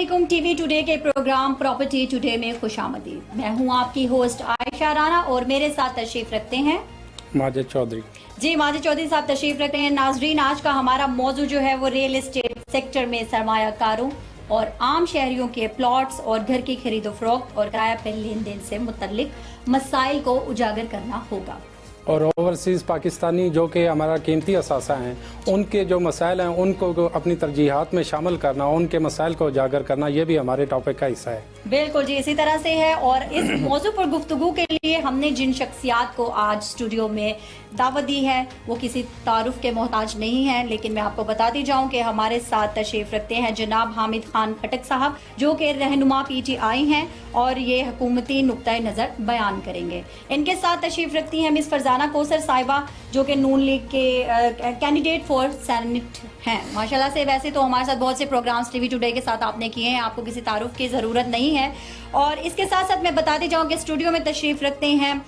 अस्सलामुअलैकुम TV today के programme property today में खुशामदीद। मैं हूं आपकी होस्ट आयशा राना और मेरे साथ तशरीफ रखते हैं माजिद चौधरी। जी माजिद चौधरी साहब तशरीफ रखते हैं। नाजरीन, आज का हमारा मौजू जो है वो रियल एस्टेट सेक्टर में सरमायाकारों और आम शहरियों के प्लॉट्स और घर की खरीदो फरोख्त और किराया पर लेन देन से मुतल्लिक मसाइल को उजागर करना होगा। और ओवरसीज़ पाकिस्तानी जो कि हमारा कीमती असासा हैं, उनके जो मसाइल हैं उनको अपनी तरजीहात में शामिल करना, उनके मसाइल को उजागर करना, ये भी हमारे टॉपिक का हिस्सा है। बिल्कुल जी, इसी तरह से है। और इस मौजू पर गुफ्तगू के लिए हमने जिन शख्सियात को आज स्टूडियो में दावत दी है वो किसी तारुफ के मोहताज नहीं है, लेकिन मैं आपको बताती जाऊं कि हमारे साथ तशरीफ रखते हैं जनाब हामिद खान खटक साहब, जो कि रहनुमा PTI हैं और ये हुकूमती नुक्ता नज़र बयान करेंगे। इनके साथ तशरीफ रखती हैं मिस फरजाना कोसर साहिबा, जो कि नून लीग के कैंडिडेट फॉर सेनेट हैं। माशाल्लाह से वैसे तो हमारे साथ बहुत से प्रोग्राम्स टीवी टुडे के साथ आपने किए हैं, आपको किसी तारुफ की ज़रूरत नहीं है। और इसके साथ साथ मैं बताती जाऊँ कि स्टूडियो में तशरीफ रखते हैं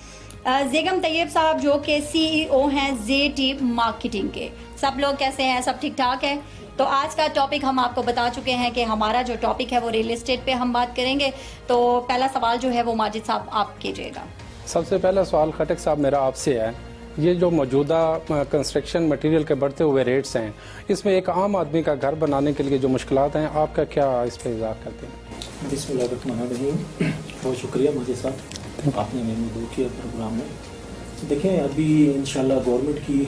ज़ेगम तैयब साहब, जो कि CEO हैं ZT मार्केटिंग के। सब लोग कैसे हैं? सब ठीक ठाक है? तो आज का टॉपिक हम आपको बता चुके हैं कि हमारा जो टॉपिक है वो रियल एस्टेट पे हम बात करेंगे। तो पहला सवाल जो है वो माजिद साहब आप कीजिएगा। सबसे पहला सवाल खटक साहब मेरा आपसे है, ये जो मौजूदा कंस्ट्रक्शन मटेरियल के बढ़ते हुए रेट्स हैं, इसमें एक आम आदमी का घर बनाने के लिए जो मुश्किलात हैं, आपका क्या इस पर इज़ार करते हैं? बिस्मिल्लाहिर्रहमानिर्रहीम। बहुत शुक्रिया मुझे साहब, आपने मेरे मदद किया प्रोग्राम में। देखें, अभी इंशाल्लाह गवर्नमेंट की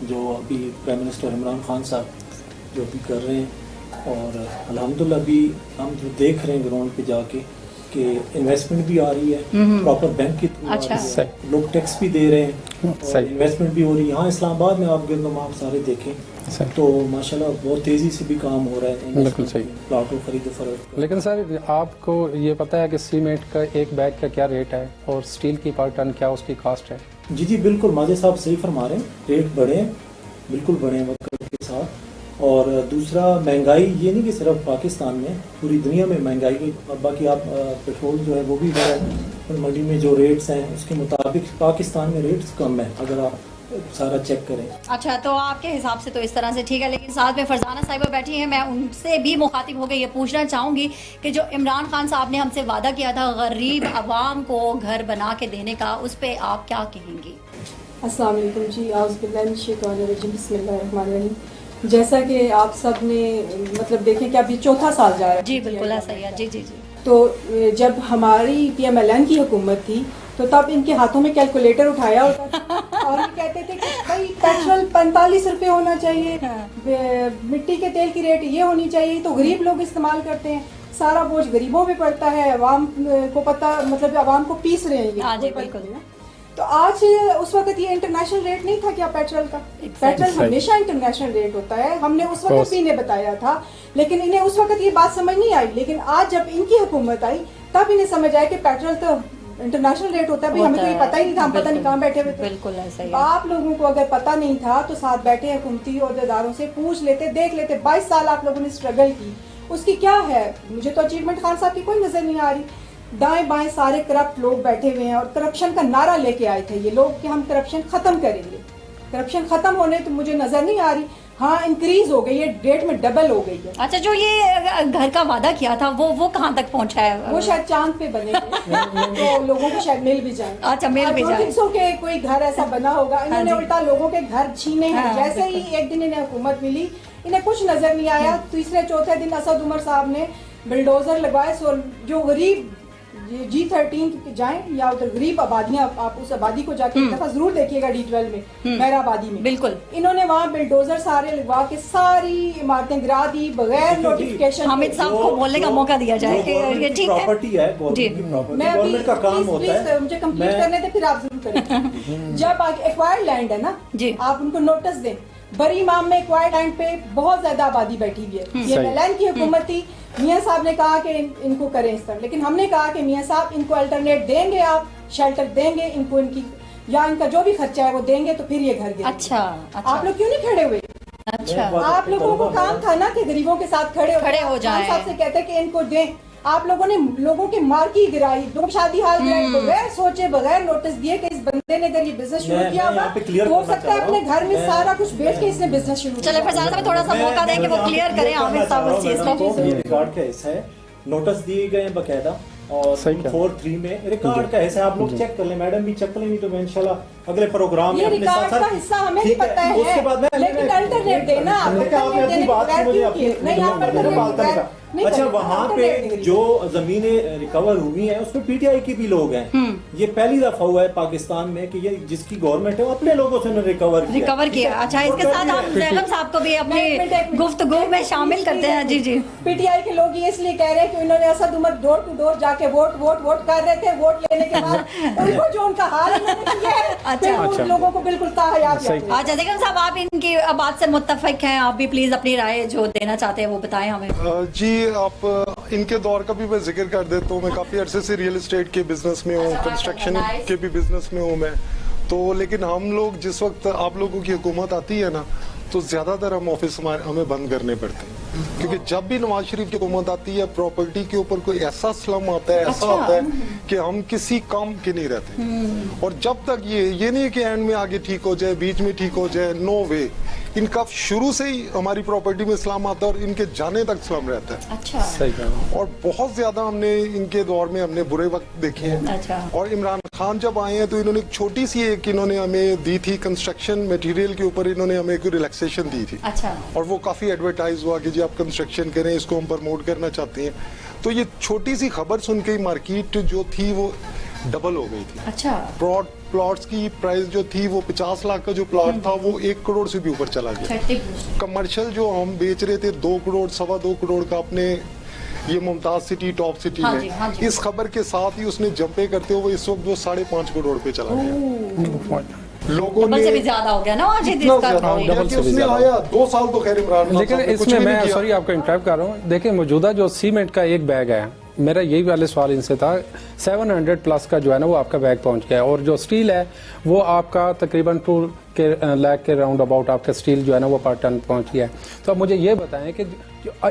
जो अभी प्राइम मिनिस्टर इमरान खान साहब जो अभी कर रहे हैं, और अल्हम्दुलिल्लाह भी हम जो देख रहे हैं ग्राउंड पे जाके कि इन्वेस्टमेंट भी आ रही है, प्रॉपर बैंक की थ्रू आ रही है, लोग टैक्स भी दे रहे हैं और इन्वेस्टमेंट भी हो रही है। यहाँ इस्लामाबाद में आप गिरदम आप सारे देखें तो माशाल्लाह बहुत तेज़ी से भी काम हो रहा है। बिल्कुल सही, प्लाटों खरीदो फरोख्त। लेकिन सर आपको ये पता है कि सीमेंट का एक बैग का क्या रेट है और स्टील की पर टन क्या उसकी कास्ट है? जी बिल्कुल, माजिद साहब सही फरमा रहे हैं, रेट बढ़े हैं, बिल्कुल बढ़े हैं वक्त के साथ। और दूसरा, महंगाई ये नहीं कि सिर्फ पाकिस्तान में, पूरी दुनिया में महंगाई की। बाकी आप पेट्रोल जो है वो भी बढ़ा है, मंडी में जो रेट्स हैं उसके मुताबिक पाकिस्तान में रेट्स कम है अगर आप सारा चेक करें। अच्छा, तो आपके हिसाब से तो इस तरह से ठीक है, लेकिन साथ में फरजाना साहिबा बैठी हैं, मैं उनसे भी मुखातिब होकर ये पूछना चाहूँगी कि जो इमरान खान साहब ने हमसे वादा किया था गरीब आवाम को घर बना के देने का, उस पर आप क्या कहेंगी? अस्सलाम वालेकुम जी, आउज़ुबिल्लाहिमिनश्शैतानिर्रजीम, बिस्मिल्लाहिर्रहमानिर्रहीम। जैसा कि आप सब ने मतलब देखें कि अभी चौथा साल जा रहा है। जी बिल्कुल ऐसा ही है। जी जी जी। तो जब हमारी PMLN की हुकूमत थी तो तब इनके हाथों में कैलकुलेटर उठाया होता था और ये कहते थे कि भाई पेट्रोल 45 रुपये होना चाहिए, मिट्टी के तेल की रेट ये होनी चाहिए, तो गरीब लोग इस्तेमाल करते हैं, सारा बोझ गरीबों पे पड़ता है, अवाम को पता मतलब अवाम को पीस रहे हैं। हाँ जी बिल्कुल। तो आज उस वक्त ये इंटरनेशनल रेट नहीं था क्या पेट्रोल का? पेट्रोल हमेशा इंटरनेशनल रेट होता है, हमने उस वक्त भी इन्हें बताया था, लेकिन इन्हें उस वक्त ये बात समझ नहीं आई। लेकिन आज जब इनकी हुकूमत आई तब इन्हें समझ आया कि पेट्रोल तो इंटरनेशनल रेट होता है। भाई हमें तो ये पता ही नहीं था, हम पता नहीं कहाँ बैठे हुए थे। बिल्कुल ऐसा ही है। आप लोगों को अगर पता नहीं था तो साथ बैठे हुकूमती अहदेदारों से पूछ लेते, देख लेते। 22 साल आप लोगों ने स्ट्रगल की, उसकी क्या है? मुझे तो अचीवमेंट खान साहब की कोई नजर नहीं आ रही। दाएं बाएं सारे करप्ट लोग बैठे हुए हैं और करप्शन का नारा लेके आए थे ये लोग कि हम करप्शन खत्म करेंगे। करप्शन खत्म होने तो मुझे नजर नहीं आ रही। हाँ, इंक्रीज हो गई है, डेट में डबल हो गई है। अच्छा, जो ये घर का वादा किया था वो कहाँ तक पहुँचा है? वो शायद चांद पे बनेंगे तो लोगों को शायद मिल भी जाए। अच्छा, मिल भी जाए। के कोई घर ऐसा बना होगा, इन्होंने उल्टा लोगों के घर छीने हैं। जैसे ही एक दिन इन्हें हुकूमत मिली, इन्हें कुछ नजर नहीं आया। तीसरे चौथे दिन असद उमर साहब ने बिल्डोजर लगवाए। सो जो गरीब G13 जाएं या उधर गरीब आबादियां, आप उस आबादी को जाके एक दफा जरूर देखिएगा, D12 में मेरा आबादी में। बिल्कुल, इन्होंने वहाँ बिल्डोजर सारे लगवा के सारी इमारतें गिरा दी बगैर नोटिफिकेशन। हामिद साहब को बोलने का मौका दिया जाए कि ये ठीक है, प्रॉपर्टी है गवर्नमेंट का काम होता है। मुझे कंप्लीट करने थे, फिर आप जरूर करें। जब एक्वायर्ड लैंड है ना जी, आप उनको नोटिस दें। बड़ी इमाम में एक्वायर्ड लैंड पे बहुत ज्यादा आबादी बैठी हुई है। PMLN की हुकूमत थी, मियाँ साहब ने कहा कि इनको करें इस तरह, लेकिन हमने कहा कि मियाँ साहब इनको अल्टरनेट देंगे, आप शेल्टर देंगे इनको, इनकी या इनका जो भी खर्चा है वो देंगे तो फिर ये घर गिरेंगे। अच्छा, आप लोग क्यों नहीं खड़े हुए? अच्छा, आप लोगों को काम था ना कि गरीबों के साथ खड़े हो जाएं। साहब से कहते कि इनको दें। आप लोगों ने लोगों की मार्की गिराई, दो शादी हाल गिराई, बगैर सोचे बगैर नोटिस दिए कि इस बंदे ने अगर ये बिजनेस शुरू किया होगा हो सकता है अपने घर में सारा कुछ बेच के इसने बिजनेस शुरू किया। चले फरजाना साहब थोड़ा सा मौका दें कि वो क्लियर करें आमिर साहब उस चीज को। ये रिकॉर्ड का हिस्सा है नोटिस दिए गए हैं बाकायदा, और सही कहा। 4-3 में रिकॉर्ड का ऐसे आप लोग चेक कर लें, मैडम भी चेक कर लेंगी तो मैं इंशाल्लाह अगले प्रोग्राम में ये अपने साथ रिकॉर्ड का हिस्सा हमें नहीं पता है, उसके बाद मैं लेकिन अल्टरनेट देना, आपने अपनी बात से मुझे नहीं आप अल्टरनेट अच्छा वहाँ पे जो जमीनें रिकवर हुई हैं उसमें पीटीआई के भी लोग हैं, ये पहली दफा हुआ है पाकिस्तान में कि ये जिसकी गवर्नमेंट है वो अपने लोगों से रिकवर किया। अच्छा, इसके साथ हम जैगम साहब को भी अपनी गुफ्तगू में शामिल करते हैं। जी जी, पीटीआई के लोग ये इसलिए कह रहे हैं कि उन्होंने Asad Umar door to door जाके वोट कर रहे थे, वोट लेने के बाद उनको जो उनका हाल उन्होंने किया है, फिर अच्छा। उन लोगों को बिल्कुल ताहयात सही। अच्छा जैगम साहब, आप इनकी बात से मुत्तफिक हैं, आप भी प्लीज अपनी राय जो देना चाहते हैं वो बताएं हमें। जी, आप इनके दौर का भी मैं जिक्र कर देता हूँ। मैं काफ़ी अरसे से रियल एस्टेट के बिजनेस में हूँ, कंस्ट्रक्शन के भी बिजनेस में हूँ मैं तो। लेकिन हम लोग जिस वक्त आप लोगों की हुकूमत आती है ना, तो ज़्यादातर हम ऑफिस हमें बंद करने पड़ते हैं, क्योंकि जब भी नवाज शरीफ की हुकूमत आती है प्रॉपर्टी के ऊपर कोई ऐसा स्लम आता है, ऐसा आता है कि हम किसी काम के नहीं रहते। और जब तक ये नहीं है कि एंड में आगे ठीक हो जाए, बीच में ठीक हो जाए, नो वे। इनका शुरू से ही हमारी प्रॉपर्टी में इस्लाम आता है और इनके जाने तक इस्लाम रहता है। अच्छा, सही कहा। और बहुत ज्यादा हमने इनके दौर में हमने बुरे वक्त देखे हैं। अच्छा। और इमरान खान जब आए हैं तो इन्होंने एक छोटी सी इन्होंने हमें दी थी, कंस्ट्रक्शन मटेरियल के ऊपर इन्होंने हमें एक रिलैक्सेशन दी थी। अच्छा। और वो काफी एडवर्टाइज हुआ कि जी आप कंस्ट्रक्शन करें, इसको हम प्रमोट करना चाहते हैं। तो ये छोटी सी खबर सुन के मार्केट जो थी वो डबल हो गई थी। अच्छा, प्लॉट्स की प्राइस जो थी वो 50 लाख का जो प्लॉट था वो 1 करोड़ से भी ऊपर चला गया। कमर्शियल जो हम बेच रहे थे 2 करोड़ 2.25 करोड़ का अपने ये मुमताज सिटी टॉप सिटी हाँ में, जी, हाँ जी। इस खबर के साथ ही उसने जंपे करते हुए इस वक्त वो 5.5 करोड़ पे चला गया। लोगों डबल ने से भी ज्यादा हो गया ना आज इतना ज्यादा हो गया डबल कि से भी उसने ज्यादा। आया 2 साल तो खैर इमरान खान लेकिन साहब ने कुछ इसमें भी नहीं मैं किया। सॉरी आपको इंटरप्ट कर रहा हूँ। देखिए मौजूदा जो सीमेंट का एक बैग है, मेरा यही वाले सवाल इनसे था, 700 प्लस का जो है ना वो आपका बैग पहुंच गया, और जो स्टील है वो आपका तकरीबन 2 लाख के राउंड अबाउट आपका स्टील जो है ना वो पर टन पहुंच गया है। तो अब मुझे ये बताएं कि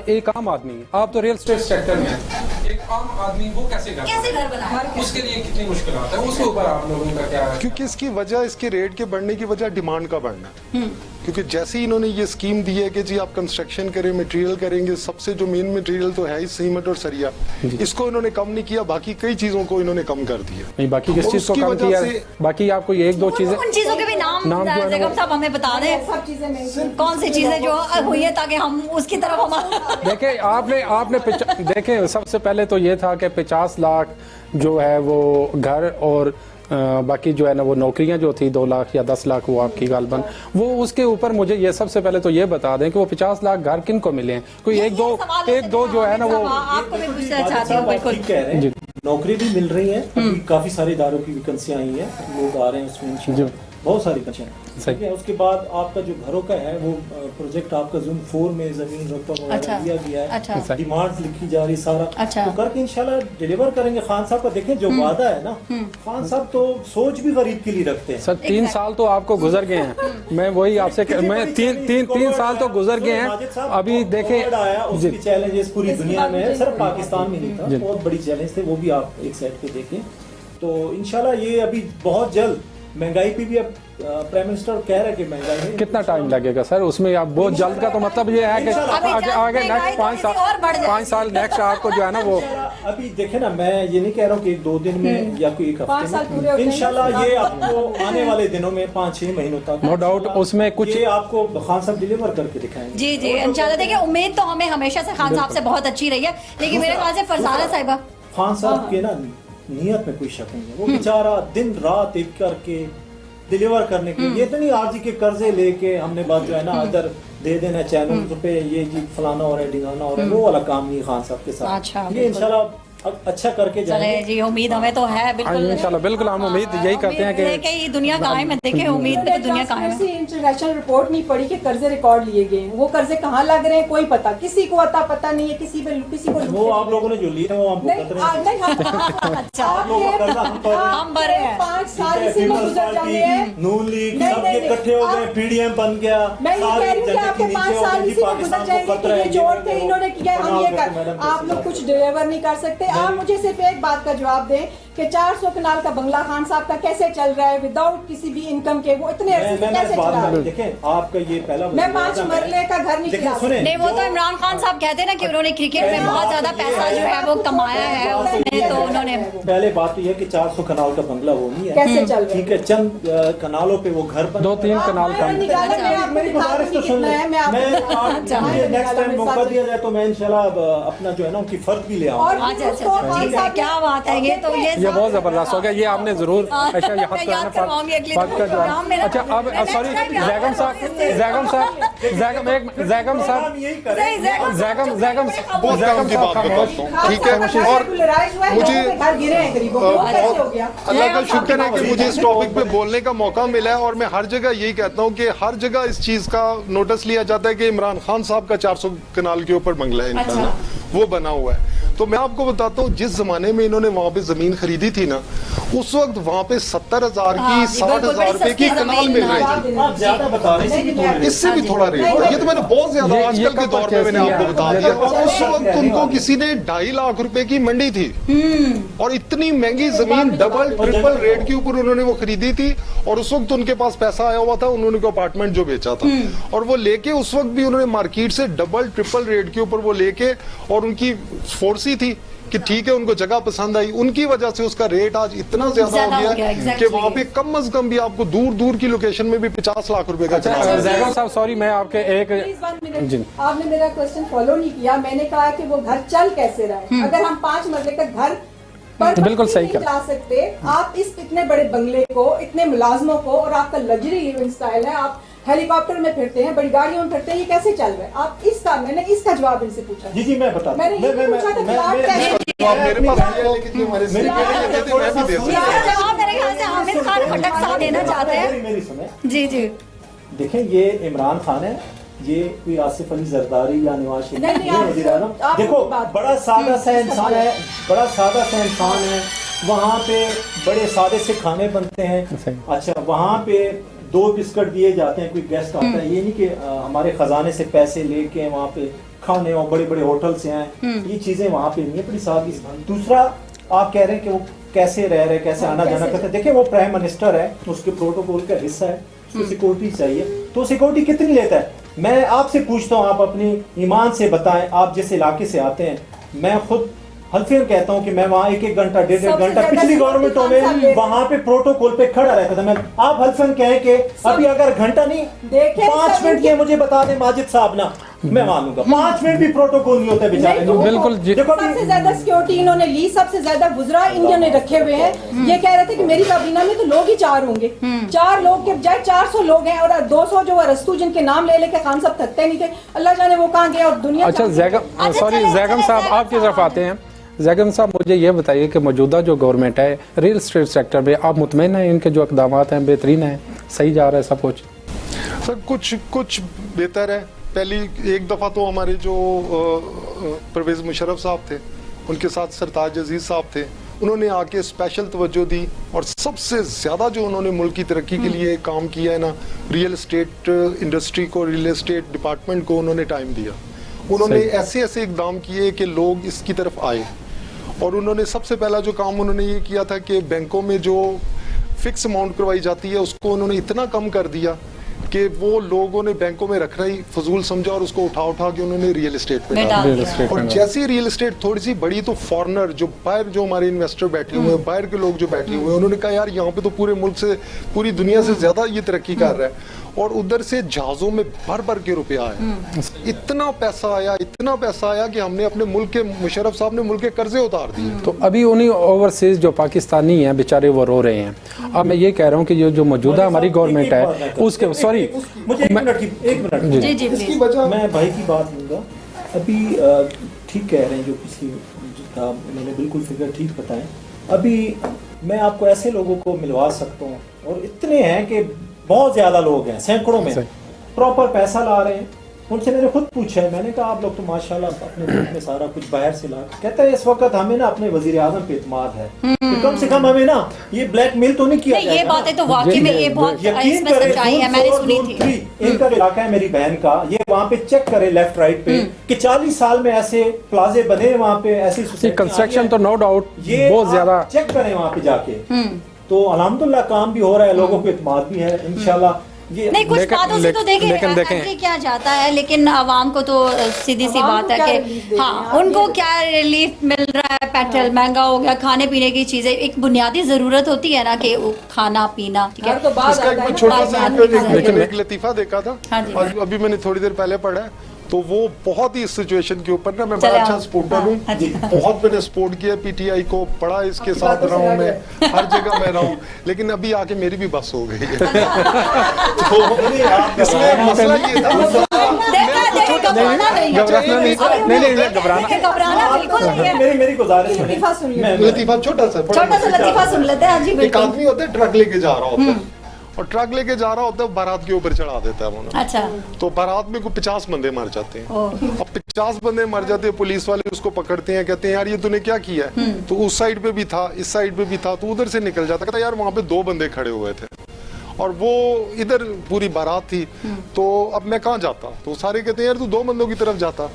एक आम आदमी, आप तो रियल एस्टेट सेक्टर में हैं, एक आम आदमी वो कैसे घर बनाए, उसके लिए कितनी मुश्किलात है, उसके ऊपर आप लोगों का क्या है? क्योंकि इसकी वजह, इसके रेट के बढ़ने की वजह डिमांड का बढ़ना है। क्योंकि जैसे ही इन्होंने ये स्कीम दी है कि जी आप कंस्ट्रक्शन करें, मटेरियल करेंगे, सबसे जो मेन मटेरियल तो है ही सीमेंट और सरिया, इसको इन्होंने कम नहीं किया, बाकी कई चीजों को इन्होंने कम कर दिया। नहीं, बाकी किस और चीज को उसकी कम वजह किया? से- बाकी आपको ये 1-2 चीजें, उन चीजों के भी नाम जो है ना जैगम वो- साहब हमें बता दें, सब चीजें नहीं, कौन सी चीजें जो हुई है ताकि हम उसकी तरफ हम देखें आपने देखें सबसे पहले तो ये था कि 50 लाख जो है वो घर, और बाकी जो है ना वो नौकरियां जो थी 2 लाख या 10 लाख वो आपकी गालबन, वो उसके ऊपर मुझे ये सबसे पहले तो ये बता दें कि वो 50 लाख घर किन को मिले हैं? कोई एक दो जो है ना वो आपको भी पूछना चाहती हूँ। बिल्कुल ठीक कह रहे हैं, नौकरी भी मिल रही है, अभी काफी सारे इदारों की वैकेंसियां आई हैं, लोग आ रहे हैं उसमें इंशाल्लाह, बहुत सारी वैकेंसियां। ठीक है, उसके बाद आपका जो घरों का है वो प्रोजेक्ट आपका ज़ोन 4 में जमीन रकबा वगैरह अच्छा, दिया गया है, अच्छा। डिमांड लिखी जा रही सारा, अच्छा। तो करके इंशाल्लाह डिलीवर करेंगे। खान साहब का देखें जो वादा है ना, खान साहब तो सोच भी गरीब के लिए रखते हैं। सर 3 साल तो आपको गुजर गए हैं, मैं वही आपसे मैं 3 साल तो गुजर गए हैं। अभी देखें आया उसकी चैलेंजेस पूरी दुनिया में है, सिर्फ पाकिस्तान में नहीं था, बहुत बड़ी चैलेंज थे, वो भी आप एक साइड पे देखें। तो इंशाल्लाह ये अभी बहुत जल्द महंगाई पे भी अब प्राइम मिनिस्टर कह रहे हैं कि महंगाई में कितना टाइम लगेगा सर उसमें? आप बहुत जल्द का तो मतलब ये है कि आगे नेक्स्ट 5 साल नेक्स्ट आपको जो है ना वो, अभी देखे ना, मैं ये नहीं कह रहा हूँ कि 1-2 दिन में या कोई 1 5 साल पूरे हो हफ्ते गए। में, इंशाल्लाह ये आपको आने वाले दिनों में 5-6 महीनों तक नो डाउट उसमें कुछ ये आपको खान साहब डिलीवर करके दिखाएंगे। जी जी इंशाल्लाह। देखिए उम्मीद तो हमें हमेशा से खान साहब से बहुत अच्छी रही है, लेकिन मेरे ख्याल से फरजाना साहिबा खान साहब के ना नीयत में कोई शक नहीं है, वो बेचारा दिन रात एक करके डिलीवर करने के लिए, इतनी आर्जी के कर्जे लेके हमने बात जो है ना इधर दे देना चैनल पे, ये जी फलाना हो रहा है ढिंगाना हो रहा है, वो वाला काम नहीं खान साहब के साथ। अच्छा, ये इंशाल्लाह अच्छा करके चले जाएंगे। जी, उम्मीद हमें तो है बिल्कुल इंशाल्लाह, बिल्कुल हम उम्मीद यही करते हैं कि ये दुनिया कायम है। देखिए उम्मीद पे तो दुनिया कायम है। इंटरनेशनल रिपोर्ट नहीं पड़ी कि कर्जे रिकॉर्ड लिए गए हैं, वो कर्जे कहाँ लग रहे हैं कोई पता, किसी को पता नहीं है, किसी को वो आप लोगों ने जो लिए वो हम नहीं, भुगत रहे हैं। नहीं, हम- अच्छा, आप लोगों का कर्जा हम तो हम भरे हैं। 5 साल इसी में गुजर जाने हैं। नून लीग नहीं, सब नहीं, ये इकट्ठे हो गए, आप- पीडीएम बन गया, मैं ये कह रही हूँ कि आपके 5 साल इसी में गुजर जाएंगे कि ये जोड़ के इन्होंने किया, हम ये कर, आप लोग कुछ डिलीवर नहीं कर सकते। आप मुझे सिर्फ एक बात का जवाब दें کہ 400 کنال کا بنگلہ خان صاحب کا کیسے چل رہا ہے وداؤٹ کسی بھی انکم کے, وہ اتنے عرصے سے کیسے چلا رہے ہیں. دیکھیں آپ کا یہ پہلا میں 5 مرلے کا گھر نہیں چلا سکتی. نہیں وہ تو عمران خان صاحب کہتے ہیں نا کہ انہوں نے کرکٹ میں بہت زیادہ پیسہ جو ہے وہ کمایا ہے اس میں, تو انہوں نے پہلے بات تو یہ کہ 400 کنال کا بنگلہ وہ نہیں ہے, کیسے چل رہا ہے. ٹھیک ہے, چند کنالوں پہ وہ گھر بن 2-3 کنال کا میری گزارش تو سن لیں, میں نیکسٹ ٹائم موقع دیا جائے تو میں انشاءاللہ اپنا جو ہے نا ان کی فرق بھی لے آؤں. اچھا کیا بات ہے, یہ تو یہ بہت زبردست ہو گیا, یہ آپ نے ضرور اچھا یہ حد یاد کرواؤں گی اگلی دفعہ. اچھا اب سوری زیگم صاحب ٹھیک ہے. اور مجھے اللہ کا شکر ہے کہ مجھے اس ٹاپک پہ بولنے کا موقع ملا ہے, اور میں ہر جگہ یہی کہتا ہوں کہ ہر جگہ اس چیز کا نوٹس لیا جاتا ہے کہ عمران خان صاحب کا 400 کنال کے اوپر بنگلہ ہے ان کا, وہ بنا ہوا ہے. تو میں آپ کو بتاتا ہوں جس زمانے میں انہوں نے وہاں پہ زمین خریدی تھی نا, اس وقت وہاں پہ 70,000 کی 60,000 روپے کی کنال مل رہی تھی. آپ زیادہ بتا رہے ہیں, اس سے بھی تھوڑا ریٹ تھا. یہ تو میں نے بہت زیادہ آج کل کے دور میں نے آپ کو بتا دیا. اور اس وقت ان کو کسی نے 2.5 لاکھ روپے کی منڈی تھی, اور اتنی مہنگی زمین ڈبل ٹرپل ریٹ کے اوپر انہوں نے وہ خریدی تھی. اور اس وقت ان کے پاس پیسہ آیا ہوا تھا, انہوں نے کو اپارٹمنٹ جو بیچا تھا, اور وہ لے کے اس وقت بھی انہوں نے مارکیٹ سے ڈبل ٹرپل ریٹ کے اوپر وہ لے کے, اور ان کی فورسی تھی کہ ٹھیک ہے ان کو جگہ پسند آئی, ان کی وجہ سے اس کا ریٹ آج اتنا زیادہ ہو گیا کہ وہاں پہ کم از کم بھی آپ کو دور دور کی لوکیشن میں بھی 50 لاکھ روپے کا چلا. زیگم صاحب سوری میں آپ کے ایک آپ نے میرا کوشچن فالو نہیں کیا. میں نے کہا کہ وہ گھر چل کیسے رہا ہے. اگر ہم 5 مرلے کا گھر بالکل صحیح نہیں چلا سکتے, آپ اس اتنے بڑے بنگلے کو, اتنے ملازموں کو, اور آپ کا لگژری لیونگ سٹائل ہے, آپ ہیلی کاپٹر میں پھرتے ہیں, بڑی گاڑیوں میں پھرتے ہیں, یہ کیسے چل رہا ہے. آپ اس کا, میں نے اس کا جواب ان سے پوچھا. جی میں بتا میں نے یہ پوچھا تھا کہ آپ کیسے, میرے پاس ہے لیکن جو ہمارے میں بھی دے جواب میرے خیال سے حامد خان کھٹک صاحب دینا چاہتے ہیں. میری سنیں, جی دیکھیں یہ عمران خان ہے, یہ کوئی آصف علی زرداری یا نواز شریف. دیکھو بڑا سادہ سا انسان ہے, بڑا سادہ سا انسان ہے. وہاں پہ بڑے سادے سے کھانے بنتے ہیں. اچھا وہاں پہ 2 بسکٹ دیے جاتے ہیں, کوئی گیسٹ آتا ہے, یہ نہیں کہ ہمارے خزانے سے پیسے لے کے وہاں پہ کھانے, اور بڑے بڑے ہوٹل سے ہیں, یہ چیزیں وہاں پہ نہیں ہے, بڑی سادگی. دوسرا آپ کہہ رہے ہیں کہ وہ کیسے رہ رہے, کیسے آنا جانا کرتے ہیں. دیکھیں وہ پرائم منسٹر ہے, اس کے پروٹوکول کا حصہ ہے, اس کو سیکورٹی چاہیے. تو سیکورٹی کتنی لیتا ہے؟ میں آپ سے پوچھتا ہوں, آپ اپنی ایمان سے بتائیں, آپ جس علاقے سے آتے ہیں. میں خود حلفین کہتا ہوں کہ میں وہاں 1 گھنٹہ 1.5 گھنٹہ پچھلی گورنمنٹوں میں وہاں پہ پروٹوکول پہ کھڑا رہتا تھا. میں آپ حلفین کہیں کہ ابھی اگر گھنٹہ نہیں 5 منٹ کے مجھے بتا دیں ماجد صاحب نا, میں مانوں گا 5 منٹ بھی پروٹوکول نہیں ہوتا بیچارے. بالکل سب سے زیادہ سیکورٹی انہوں نے لی, سب سے زیادہ وزراء انڈیا نے رکھے ہوئے ہیں. یہ کہہ رہے تھے کہ میری کابینہ میں تو لوگ ہی 4 ہوں گے, 4 لوگ کے بجائے 400 لوگ ہیں, اور 200 جو ارسطو جن کے نام لے لے کے خان صاحب تھکتے نہیں تھے, اللہ جانے وہ کہاں گئے. اور دنیا اچھا زیگم صاحب آپ کی طرف آتے ہیں. زیگم صاحب مجھے یہ بتائیے کہ موجودہ جو گورنمنٹ ہے ریئل اسٹیٹ سیکٹر میں, آپ مطمئن ہیں ان کے جو اقدامات ہیں بہترین ہیں, صحیح جا رہا ہے سب کچھ؟ سر کچھ بہتر ہے. پہلی ایک دفعہ تو ہمارے جو پرویز مشرف صاحب تھے, ان کے ساتھ سرتاج عزیز صاحب تھے, انہوں نے آ کے اسپیشل توجہ دی, اور سب سے زیادہ جو انہوں نے ملک کی ترقی کے لیے کام کیا ہے نا, ریئل اسٹیٹ انڈسٹری کو, ریئل اسٹیٹ ڈپارٹمنٹ کو انہوں نے ٹائم دیا. انہوں نے ایسے اقدام کیے کہ لوگ اس کی طرف آئے. اور انہوں نے سب سے پہلا جو کام انہوں نے یہ کیا تھا کہ بینکوں میں جو فکس اماؤنٹ کروائی جاتی ہے اس کو انہوں نے اتنا کم کر دیا کہ وہ لوگوں نے بینکوں میں رکھنا ہی فضول سمجھا, اور اس کو اٹھا کے انہوں نے ریئل اسٹیٹ پہ ڈالا. اور جیسی ریئل اسٹیٹ تھوڑی سی بڑی تو فارنر جو باہر, جو ہمارے انویسٹر بیٹھے ہوئے ہیں, باہر کے لوگ جو بیٹھے ہوئے ہیں, انہوں نے کہا یار یہاں پہ تو پورے ملک سے, پوری دنیا سے زیادہ یہ ترقی کر رہا ہے. اور ادھر سے جہازوں میں بھر کے روپیہ آیا, اتنا پیسہ آیا کہ ہم نے اپنے ملک کے, مشرف صاحب نے ملک کے قرضے اتار دیے. تو ابھی انہیں اوورسیز جو پاکستانی ہیں بیچارے وہ رو رہے ہیں. اب میں یہ کہہ رہا ہوں کہ جو موجودہ ہماری گورنمنٹ ہے اس کے, سوری مجھے 1 منٹ اس کی وجہ میں بھائی کی بات لوں گا. ابھی ٹھیک کہہ رہے ہیں جو کسی تھا, انہوں نے بالکل فگر ٹھیک بتائیں. ابھی میں آپ کو ایسے لوگوں کو ملوا سکتا ہوں, اور اتنے ہیں کہ بہت زیادہ لوگ ہیں, سینکڑوں میں, پراپر پیسہ لا رہے ہیں, उनसे मैंने खुद पूछा है, मैंने कहा आप लोग तो माशाल्लाह अपने मुल्क में सारा कुछ बाहर से ला, कहता है इस वक्त हमें ना अपने वजीर आजम पे इत्माद है कि कम से कम हमें ना ये ब्लैकमेल तो नहीं किया नहीं, ये बातें तो वाकई में ये बहुत यकीन इसमें करें, सच्चाई है, मैंने सुनी थी। इनका इलाका है मेरी बहन का, ये वहाँ पे चेक करे लेफ्ट राइट पे कि 40 साल में ऐसे प्लाजे बने वहाँ पे, ऐसी कंस्ट्रक्शन तो नो डाउट ये बहुत ज्यादा चेक करें वहाँ पे जाके, तो अल्हम्दुलिल्लाह काम भी हो रहा है, लोगों को इत्माद भी है इंशाल्लाह। ये नहीं, कुछ बातों से तो देखें देखें क्या जाता है, लेकिन आवाम को तो सीधी सी बात है कि हाँ, उनको क्या रिलीफ मिल रहा है, पेट्रोल महंगा हो गया, खाने पीने की चीजें, एक बुनियादी जरूरत होती है ना कि खाना पीना, ठीक है। तो बात इसका आता है एक ना, छोटा बात सा आने का है। एक लतीफा देखा था, हाँ जी। और अभी मैंने थोड़ी देर पहले पढ़ा है, तो वो बहुत ही इस सिचुएशन के ऊपर ना, मैं चले बड़ा अच्छा आओ। सपोर्टर हूँ, हाँ, अच्छा। बहुत मैंने सपोर्ट किया पीटीआई को, पढ़ा इसके साथ रहा हूँ मैं, हर जगह मैं रहा हूँ, लेकिन अभी आके मेरी भी बस हो गई है। तो इसमें मसला ये था, घबराना नहीं घबराना बिल्कुल नहीं है। मेरी गुजारिश है, लतीफा सुनिए। मैं- लतीफा छोटा सा छोटा सा लतीफा सुन लेते हैं। हाँ जी एक बिल्कुल। आदमी होता है ट्रक लेके जा रहा होता है, और ट्रक लेके जा रहा होता है, बारात के ऊपर चढ़ा देता है वो, अच्छा। तो बारात में को 50 बंदे मर जाते हैं। ओह। अब 50 बंदे मर जाते हैं, पुलिस वाले उसको पकड़ते हैं, कहते हैं यार ये तूने क्या किया है, तो उस साइड पे भी था, इस साइड पे भी था, तो उधर से निकल जाता, कहता यार वहां पे 2 बंदे खड़े हुए थे और वो इधर पूरी बारात थी, तो अब मैं कहाँ जाता, तो सारे कहते हैं यार तू 2 बंदों की तरफ जाता,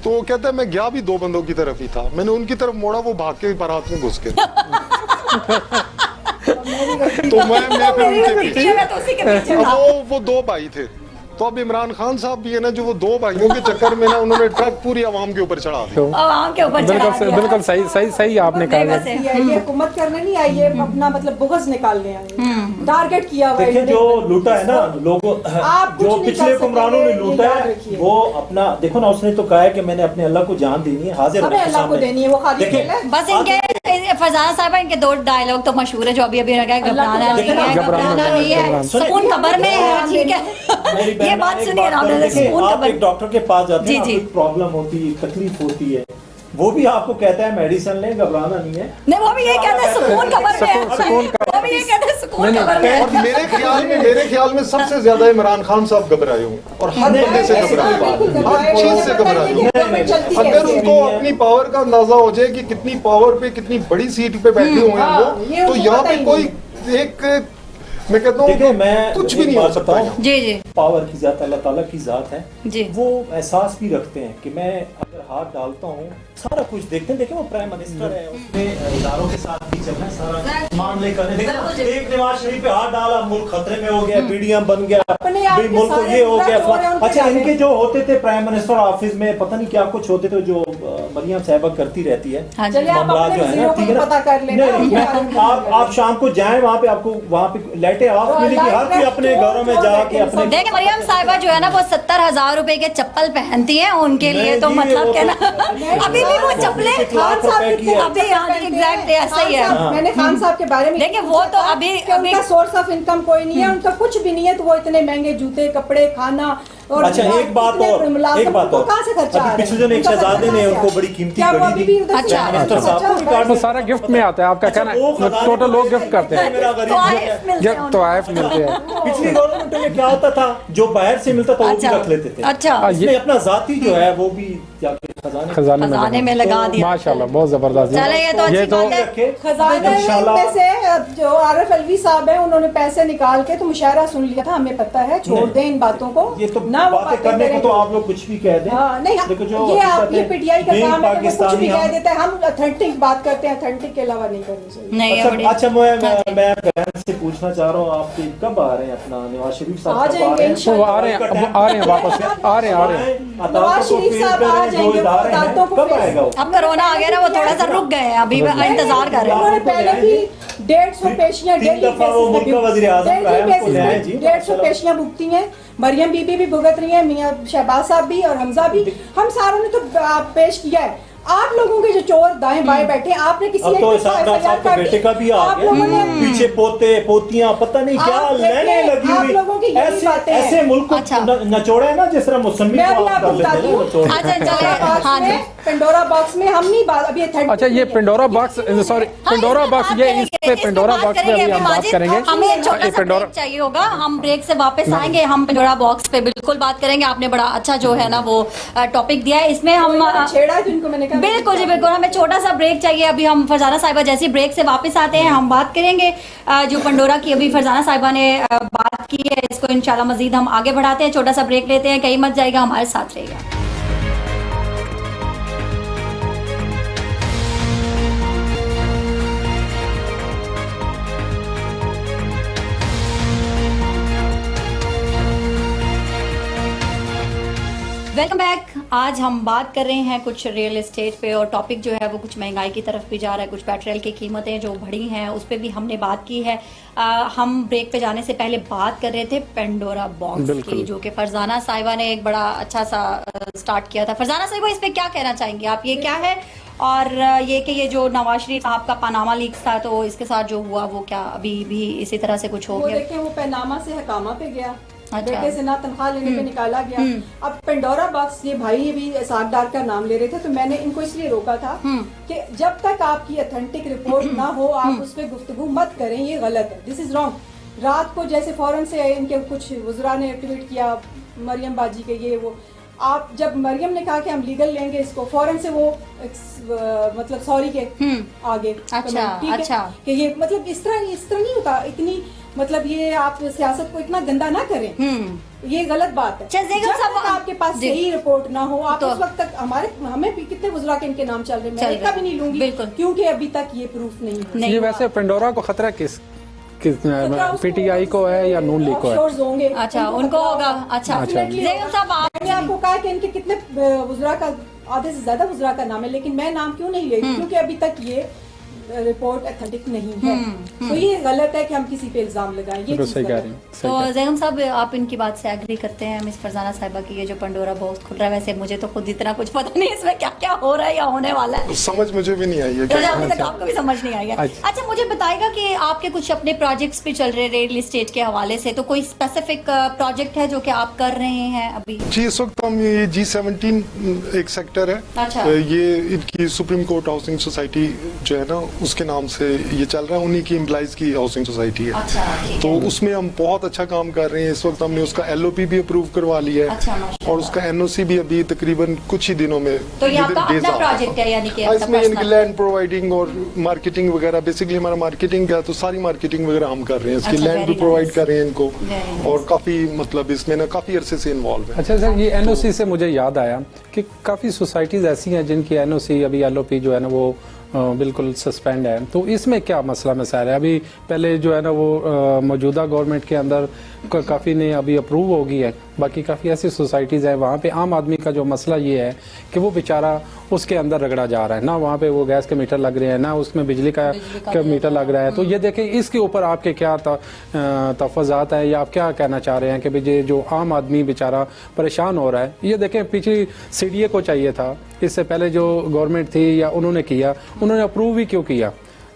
तो वो कहता है मैं गया भी 2 बंदों की तरफ ही था, मैंने उनकी तरफ मोड़ा, वो भाग के बारात में घुस गए। तो मैं फिर उनके पीछे, मैं तो उसी के पीछे अब था। वो 2 भाई थे, तो अब इमरान खान साहब भी है ना, जो वो 2 भाइयों के चक्कर में ना उन्होंने ट्रक पूरी आवाम के ऊपर चढ़ा दी। आवाम के ऊपर चढ़ा दिया। बिल्कुल सही आपने नहीं, कहा। वैसे। ये हुकूमत करने नहीं आई, ये अपना मतलब बुग़्ज़ निकालने आई, टारगेट किया हुआ है। देखिए जो लूटा है ना लोगों, आप कुछ जो नहीं पिछले कर हुक्मरानों ने सकते, लूटा ये याद है, रखिए। वो अपना देखो ना, उसने तो कहा है कि मैंने अपने अल्लाह को जान देनी है, हाजिर हमें होने के अल्लाह को सामने। देनी है, वो खाली देखिए, खेल है। बस इनके फरजाना साहब इनके 2 डायलॉग तो मशहूर है, जो अभी अभी लगा है, घबराना नहीं है, घबराना नहीं है, सुकून खबर में है, ठीक मेरी है। बहन ये बात एक सुनिए बात ना, करो, देखिए, सुकून आप खबर। एक डॉक्टर के पास जाते हैं, जी, आपको प्रॉब्लम होती है, तकलीफ होती है, वो भी आपको कहता है मेडिसिन ले, घबराना नहीं है। नहीं, वो भी ये कहते हैं सुकून खबर में है, वो भी ये कहते हैं सुकून खबर में और है। मेरे ख्याल में सबसे ज्यादा इमरान खान साहब घबराए होंगे, और हर बंदे से घबराए, हर चीज से घबराए होंगे। अगर उनको अपनी पावर का अंदाजा हो जाए कि कितनी पावर पे, कितनी बड़ी सीट पे बैठे हुए हैं ये वो, तो उनको यहाँ पता पे ही कोई एक, मैं कहता देखिए, हूँ मैं कुछ भी नहीं एक हो बात सकता बताऊं, यहाँ। जी जी पावर की जात अल्लाह ताला की जात है, जी। वो एहसास भी रखते हैं कि मैं अगर हाथ डालता हूँ, सारा कुछ देखते हैं। देखिए वो प्राइम मिनिस्टर है, उसने इदारों के साथ भी चलना है, सारा मामले करने। देखिए एक नवाज शरीफ पे हाथ डाला, मुल्क खतरे में हो गया, पीडीएम बन गया, अपने आप भाई के मुल्क को सारे ये हो गया। हो रहे हैं, उनके अच्छा, बारे में। इनके जो होते थे प्राइम मिनिस्टर ऑफिस में, पता नहीं क्या कुछ होते थे, जो मरियम साहिबा करती रहती है, हाँ जी। चलिए आप मामला अपने जो है वज़ीरों ना, को ठीक है भी ना? पता कर लेना, नहीं, उनके बारे में आप शाम को जाएं वहाँ पे, आपको वहाँ पे लाइटें ऑफ तो मिलेगी, हर कोई अपने घरों में जाके अपने। देखिए मरियम साहिबा जो है ना, वो 70,000 रुपए के चप्पल पहनती हैं, उनके लिए नहीं तो जी, मतलब वो क्या ना, तो- अभी भी वो चप्पलें लाख रुपए की है। अभी हाँ जी एग्जैक्ट ऐसा ही है। हाँ। मैंने खान साहब के बारे में देखिए, वो तो अभी- कि उनका सोर्स ऑफ इनकम कोई नहीं है, उनका कुछ भी नहीं है, तो वो इतने महंगे जूते, कपड़े, खाना और अच्छा, एक बात और, एक बात और, कहाँ से खर्चा आ रहा अभी है? पिछले दिन एक उनका शहजादे खर्चा ने कहाँ से उनको आ रहा है? बड़ी कीमती क्या वो घड़ी अभी दी? भी उधर से अच्छा, आ रहा है? मिनिस्टर साहब को खर्चा रिकॉर्ड वो सारा गिफ्ट में आता है, आपका कहना वो है खजाने टोटल लोग में गिफ्ट करते हैं, मेरा गरीब तो है। आइफ मिलते हैं तो आइफ मिलते हैं। पिछली गवर्नमेंट में क्या होता था, जो बाहर से मिलता था वो भी अच्छा, रख लेते थे। अच्छा। इसने अपना जाती जो है वो भी जाके खजाने खजाने में लगा दिया। माशाल्लाह बहुत जबरदस्त। चले, ये तो अच्छी बात है। रखे खजाने इंशाल्लाह। में से जो आरिफ अलवी साहब हैं, उन्होंने पैसे निकाल के तो मुशायरा सुन लिया था, हमें पता है, छोड़ नहीं। दें इन बातों को, ये तो ना वो बातें करने को करें। तो आप लोग कुछ भी कह दें। हाँ, नहीं, देखो जो ये आप हकीकत ये है, पीटीआई का being काम है कि वो कुछ पाकिस्तानी भी कह हम- देता है, हम ऑथेंटिक बात करते हैं, ऑथेंटिक के अलावा नहीं करनी चाहिए। नहीं, ये अच्छा, बड़ी- अच्छा, हाँ जी। मैं बहन से पूछना चाह रहा हूँ, आप कब आ रहे हैं? अपना नवाज शरीफ साहब आ कब जाएंगे हैं? इंशाल्लाह। वो आ रहे हैं, अब आ रहे हैं वापस, आ रहे हैं। नवाज शरीफ साहब आ जाएंगे, वो अदालतों को कब फेस- आएगा वो? अब कोरोना आ गया ना, वो थोड़ा सा रुक गए हैं, अभी इंतजार कर रहे हैं। उन्होंने पहले भी 150 पेशियां तीन दफा वो मुल्क का वज़ीर आज़म का है, उनको ले आए जी। 150 पेशियां भुगती हैं, मरियम बीबी भी भुगत रही है, मियां शहबाज साहब भी और हमजा भी, हम सारों ने तो पेश किया है। आप लोगों के जो चोर दाएं बाएं बैठे, आपने किसी अब एक तो पे इसाक डार FIR साहब के कर बेटे दी। का भी आ आप लोगों गया, ने पीछे पोते पोतियां पता नहीं क्या आप लेने देखें, लगी आप हुई, लोगों की यही ऐसे बातें हैं। ऐसे मुल्क को अच्छा। नचोड़ा है ना जिस तरह मौसमी मैं को अभी आप आपको कर लेते बताती हैं हूँ। नचोड़। अच्छा चले बॉक्स हाँ जी में, पेंडोरा बॉक्स में हम नहीं बात अभी अच्छा ये Pandora box, sorry Pandora box, ये इस पे पेंडोरा बॉक्स पे अभी हम बात करेंगे। हमें एक छोटा ये सा पेंडोरा ब्रेक चाहिए होगा, हम ब्रेक से वापस आएंगे, हम पेंडोरा बॉक्स पे बिल्कुल बात करेंगे। आपने बड़ा अच्छा जो है ना वो टॉपिक दिया है, इसमें हम छेड़ा है जिनको मैंने कहा बिल्कुल जी बिल्कुल, हमें छोटा सा ब्रेक चाहिए। अभी हम फरजाना साहिबा जैसी ब्रेक से वापस आते हैं, हम बात करेंगे जो पंडोरा की अभी फरजाना साहिबा ने बात की है, इसको इंशाल्लाह मजीद हम आगे बढ़ाते हैं। छोटा सा ब्रेक लेते हैं, कहीं मत जाएगा, हमारे साथ रहिएगा। Welcome back. आज हम बात कर रहे हैं कुछ रियल एस्टेट पे, और टॉपिक जो है वो कुछ महंगाई की तरफ भी जा रहा है, कुछ पेट्रोल की कीमतें जो बढ़ी हैं उस पर भी हमने बात की है। हम ब्रेक पे जाने से पहले बात कर रहे थे पेंडोरा बॉक्स की, जो कि फरजाना साहिबा ने एक बड़ा अच्छा सा स्टार्ट किया था। फरजाना साहिबा इस पे क्या कहना चाहेंगे आप, ये क्या है, और ये कि ये जो नवाज शरीफ साहब का पनामा लीक्स था तो इसके साथ जो हुआ वो क्या अभी भी इसी तरह से कुछ हो वो गया? देखें वो पैनामा से हकामा पे गया, अच्छा। बेटे से ना तनख्वाह लेने पे निकाला गया। अब पेंडोरा बॉक्स, ये भाई भी इसाक डार का नाम ले रहे थे, तो मैंने इनको इसलिए रोका था कि जब तक आपकी ऑथेंटिक रिपोर्ट ना हो आप उस पर गुफ्तगू मत करें, ये गलत है, दिस इज रॉन्ग। रात को जैसे फौरन से इनके कुछ वज़रा ने ट्वीट किया मरियम बाजी के, ये वो, आप जब मरियम ने कहा कि हम लीगल लेंगे इसको, फौरन से वो मतलब सॉरी के आगे अच्छा, ठीक है अच्छा। कि ये मतलब इस तरह नहीं होता, इतनी मतलब ये आप सियासत को इतना गंदा ना करें, ये गलत बात है। अच्छा, जब तक आपके पास जी। सही रिपोर्ट ना हो, आप तो- उस वक्त तक हमें भी कितने वज़रा के इनके नाम चल रहे हैं, चल मैं रहे कभी नहीं लूंगी बिल्कुल। क्योंकि अभी तक ये प्रूफ नहीं है। नहीं ये हुआ। वैसे पेंडोरा को खतरा किस पीटीआई को है या नून लीग को है? ऑफशोर्स होंगे, अच्छा इनको उनको खतरा होगा। होगा। अच्छा Definitely ज़ैगम होगा। साहब मैंने आपको कहा कि इनके कितने वज़रा का, आधे से ज्यादा वज़रा का नाम है, लेकिन मैं नाम क्यों नहीं ले रही, क्योंकि अभी तक ये रिपोर्ट ऑथेंटिक नहीं है। तो ये गलत है कि हम किसी पे इल्जाम लगाएं, ये चीज़ सही कह गलत रही है। हैं, तो सही कह ज़ैगम साहब आप इनकी बात से एग्री करते हैं मिस फरजाना साहिबा की, ये जो पंडोरा बॉक्स खुल रहा है, वैसे मुझे तो खुद इतना कुछ पता नहीं इसमें क्या क्या हो रहा है या होने वाला है, समझ मुझे भी नहीं आई है तो क्या। अभी तक आपको भी समझ नहीं आई है। अच्छा। अच्छा मुझे बताएगा कि आपके कुछ अपने प्रोजेक्ट्स भी चल रहे हैं रियल एस्टेट के हवाले से, तो कोई स्पेसिफिक प्रोजेक्ट है जो कि आप कर रहे हैं अभी? जी इस वक्त हम ये G17 एक सेक्टर है, अच्छा। ये इनकी सुप्रीम कोर्ट हाउसिंग सोसाइटी जो है ना उसके नाम से ये चल रहा है, उन्हीं की एम्प्लॉइज की हाउसिंग सोसाइटी है। अच्छा ठीक तो है। उसमें हम बहुत अच्छा काम कर रहे हैं। इस वक्त हमने उसका LOP भी अप्रूव करवा लिया अच्छा, है माशाल्लाह। और उसका NOC भी अभी तकरीबन कुछ ही दिनों में, तो ये आपका within days अपना आ रहा प्रोजेक्ट है यानी कि हाँ, आपका इसमें इनकी personal? लैंड प्रोवाइडिंग और मार्केटिंग वगैरह, बेसिकली हमारा मार्केटिंग का, तो सारी मार्केटिंग वगैरह हम कर रहे हैं, इसकी अच्छा, लैंड भी very प्रोवाइड nice. कर रहे हैं इनको, Very nice. और काफी मतलब इसमें ना काफी अरसे से इन्वॉल्व है। अच्छा सर, ये NOC से मुझे याद आया कि काफ़ी सोसाइटीज़ ऐसी हैं जिनकी NOC अभी LOP जो है ना वो बिल्कुल सस्पेंड है, तो इसमें क्या मसला मसाइल है? अभी पहले जो है ना वो मौजूदा गवर्नमेंट के अंदर काफ़ी ने अभी अप्रूव हो गई है, बाकी काफ़ी ऐसी सोसाइटीज़ हैं वहाँ पे आम आदमी का जो मसला ये है कि वो बेचारा उसके अंदर रगड़ा जा रहा है, ना वहाँ पे वो गैस के मीटर लग रहे हैं, ना उसमें बिजली का मीटर लग रहा है। तो ये देखें इसके ऊपर आपके क्या तफज़ात हैं, या आप क्या कहना चाह रहे हैं कि भाई जो आम आदमी बेचारा परेशान हो रहा है? ये देखें पिछली CDA को चाहिए था, इससे पहले जो गवर्नमेंट थी या उन्होंने किया, उन्होंने अप्रूव ही क्यों किया?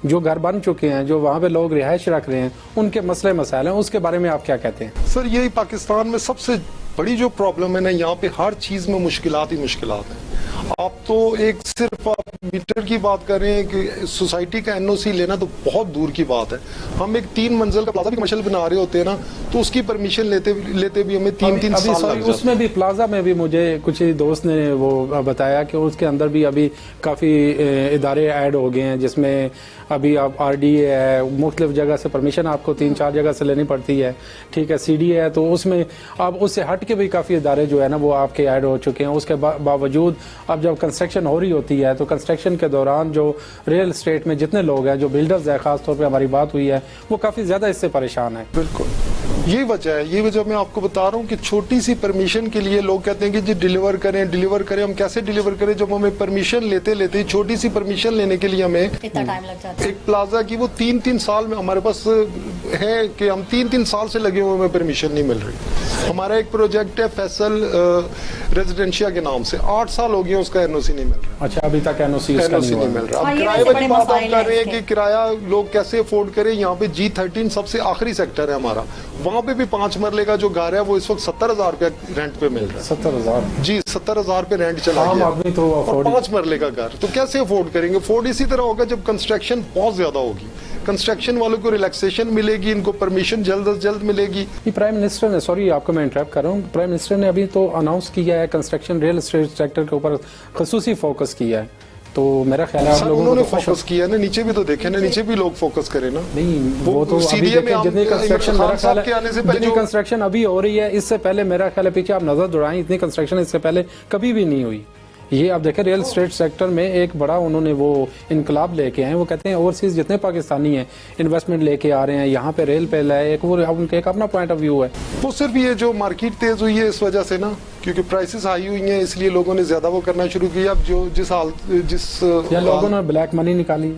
जो घर बन चुके हैं, जो वहाँ पे लोग रिहाइश रख रहे हैं, उनके मसले मसाइल हैं, उसके बारे में आप क्या कहते हैं? सर यही पाकिस्तान में सबसे बड़ी जो प्रॉब्लम है ना, यहाँ पे हर चीज में मुश्किलात ही मुश्किलात हैं। आप तो एक सिर्फ आप मीटर की बात कर रहे हैं कि सोसाइटी का NOC लेना तो बहुत दूर की बात है। हम एक 3 मंजिल का प्लाजा भी कमर्शियल बना रहे होते हैं ना, तो उसकी परमिशन लेते भी हमें 3-3 साल लग जाते हैं। उसमें भी प्लाजा में भी मुझे कुछ दोस्त ने वो बताया कि उसके अंदर भी अभी काफ़ी इदारे ऐड हो गए हैं, जिसमें अभी आप RDA है, मुख्तलिफ जगह से परमिशन आपको 3-4 जगह से लेनी पड़ती है, ठीक है, CDA है, तो उसमें अब उससे हट के भी काफ़ी इदारे जो है ना वो आपके ऐड हो चुके हैं। उसके बावजूद अब जब कंस्ट्रक्शन हो रही होती है तो कंस्ट्रक्शन के दौरान जो रियल एस्टेट में जितने लोग हैं, जो बिल्डर्स हैं, ख़ास तौर पे हमारी बात हुई है, वो काफ़ी ज़्यादा इससे परेशान है। बिल्कुल यही वजह है, ये वजह मैं आपको बता रहा हूँ कि छोटी सी परमिशन के लिए लोग कहते हैं कि जी डिलीवर करें, हम कैसे डिलीवर करें जब हमें परमिशन लेते ही छोटी सी परमिशन लेने के लिए हमें इतना टाइम लग जाता है। एक प्लाजा की वो 3-3 साल में हमारे पास है कि हम 3-3 साल से लगे हुए हमें परमिशन नहीं मिल रही। हमारा एक प्रोजेक्ट है फैसल रेजिडेंशिया के नाम से, 8 साल हो गए उसका एनओसी नहीं मिल रहा। अच्छा, अभी तक एनओसी नहीं मिल रहा। अब किराए वाली बात आप कर रहे हैं कि किराया लोग कैसे अफोर्ड करें। यहाँ पे G13 सबसे आखिरी सेक्टर है हमारा, वहाँ पे भी 5 मरले का जो घर है वो इस वक्त 70,000 रुपया रेंट पे मिल रहा है। 70,000 जी 70,000 पे रेंट चला आम गया। आदमी तो अफोर्ड 5 मरले का घर तो कैसे अफोर्ड करेंगे। अफोर्ड इसी तरह होगा जब कंस्ट्रक्शन बहुत ज्यादा होगी, कंस्ट्रक्शन वालों को रिलैक्सेशन मिलेगी, इनको परमिशन जल्द से जल्द मिलेगी। प्राइम मिनिस्टर ने, सॉरी आपको मैं इंटरप्ट कर रहा हूँ, प्राइम मिनिस्टर ने अभी तो अनाउंस किया है कंस्ट्रक्शन रियल एस्टेट सेक्टर के ऊपर खसूसी फोकस किया है, तो मेरा ख्याल है आप लोगों उन्होंने को तो फोकस किया ना, नीचे भी तो देखे ना, नीचे भी लोग फोकस करें ना। नहीं, वो तो अभी सीडीए में देखिए जितनी कंस्ट्रक्शन मेरा ख्याल है जितनी कंस्ट्रक्शन अभी हो रही है, इससे पहले मेरा ख्याल है पीछे आप नजर दौड़ाएं, इतनी कंस्ट्रक्शन इससे पहले कभी भी नहीं हुई। ये आप देखें रियल एस्टेट सेक्टर में एक बड़ा उन्होंने वो इनकलाब लेके आए। वो कहते हैं ओवरसीज जितने पाकिस्तानी हैं इन्वेस्टमेंट लेके आ रहे हैं यहाँ पे, रेल पे लाए, एक वो उनका एक अपना पॉइंट ऑफ व्यू है। वो सिर्फ ये जो मार्केट तेज हुई है इस वजह से ना, क्योंकि प्राइसेस हाई हुई हैं इसलिए लोगों ने ज्यादा वो करना शुरू किया। अब जो जिस लोगों ने ब्लैक मनी निकाली,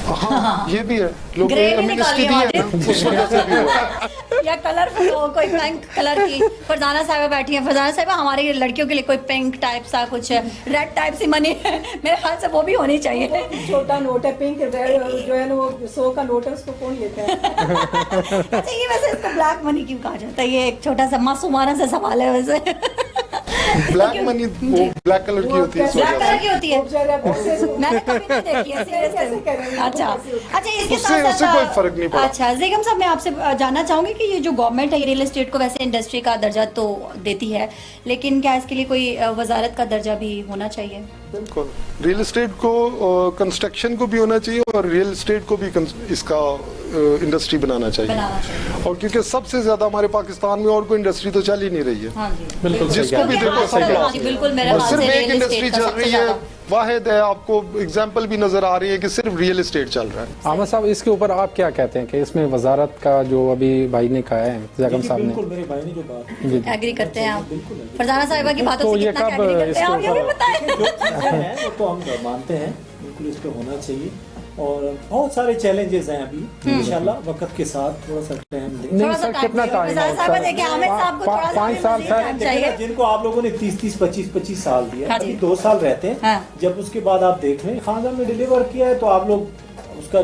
हाँ ये भी है, लोगों ग्रे ने भी एमनेस्टी दी है ना, उस वजह से भी हुआ। या कलरफुल हो, कोई पिंक कलर की फरजाना साहिबा बैठी है। फरजाना साहिबा हमारी लड़कियों के लिए कोई पिंक टाइप सा कुछ रेड टाइप सी मनी है, मेरे ख्याल से वो भी होनी चाहिए। छोटा नोट है पिंक रेड जो है ना, वो 100 का नोट है, उसको कौन लेता है। अच्छा, ये वैसे इसको ब्लैक मनी क्यों कहा जाता है? ये एक छोटा सा मासूमाना सा सवाल है वैसे। ब्लैक मनी वो ब्लैक कलर की होती है इस ब्लैक वजह कलर से। की होती है, मैंने कभी नहीं देखी है सीरियसली। अच्छा अच्छा, इसके साथ उससे कोई फर्क नहीं पड़ा। अच्छा ज़ेगम साहब, मैं आपसे जानना चाहूंगी कि ये जो गवर्नमेंट है रियल एस्टेट को वैसे इंडस्ट्री का दर्जा तो देती है, लेकिन क्या इसके लिए कोई वजारत का दर्जा भी होना चाहिए? बिल्कुल, रियल एस्टेट को कंस्ट्रक्शन को भी होना चाहिए और रियल एस्टेट को भी इसका इंडस्ट्री बनाना चाहिए। और क्योंकि सबसे ज्यादा हमारे पाकिस्तान में और कोई इंडस्ट्री तो चल ही नहीं रही है। हाँ जी, बिल्कुल जिसको भी देखो सब हाँ लॉस जी, है। बिल्कुल मेरे और ख्याल सिर्फ से एक रियल इंडस्ट्री एस्टेट का चल सबसे रही है, ज्यादा। वाहिद है, आपको एग्जांपल भी नजर आ रही है कि सिर्फ रियल एस्टेट चल रहा है। आमिर साहब इसके ऊपर आप क्या कहते हैं कि इसमें वजारत का जो अभी भाई ने कहा है ज़ेगम साहब ने, बिल्कुल मेरे भाई ने जो बात एग्री करते हैं आप? फरजाना साहिबा की बातों तो से ये कितना कब एग्री करते हैं आप, ये भी बताएं। जो चीज़ें हैं वो तो हम मानते हैं, बिल्कुल इस पे होना चाहिए। और बहुत सारे चैलेंजेस हैं अभी, इंशाल्लाह वक्त के साथ थोड़ा सा टाइम दें। नहीं सर, कितना टाइम फरजाना साहिबा देखिए, आमिर साहब को थोड़ा सा 5 साल सर, टाइम चाहिए। जिनको आप लोगों ने 30-30, 25-25 साल दिया, हाँ जी। अभी 2 साल रहते हैं। हाँ। जब उसके बाद आप देख लें खानदान में डिलीवर किया है तो आप लोग उसका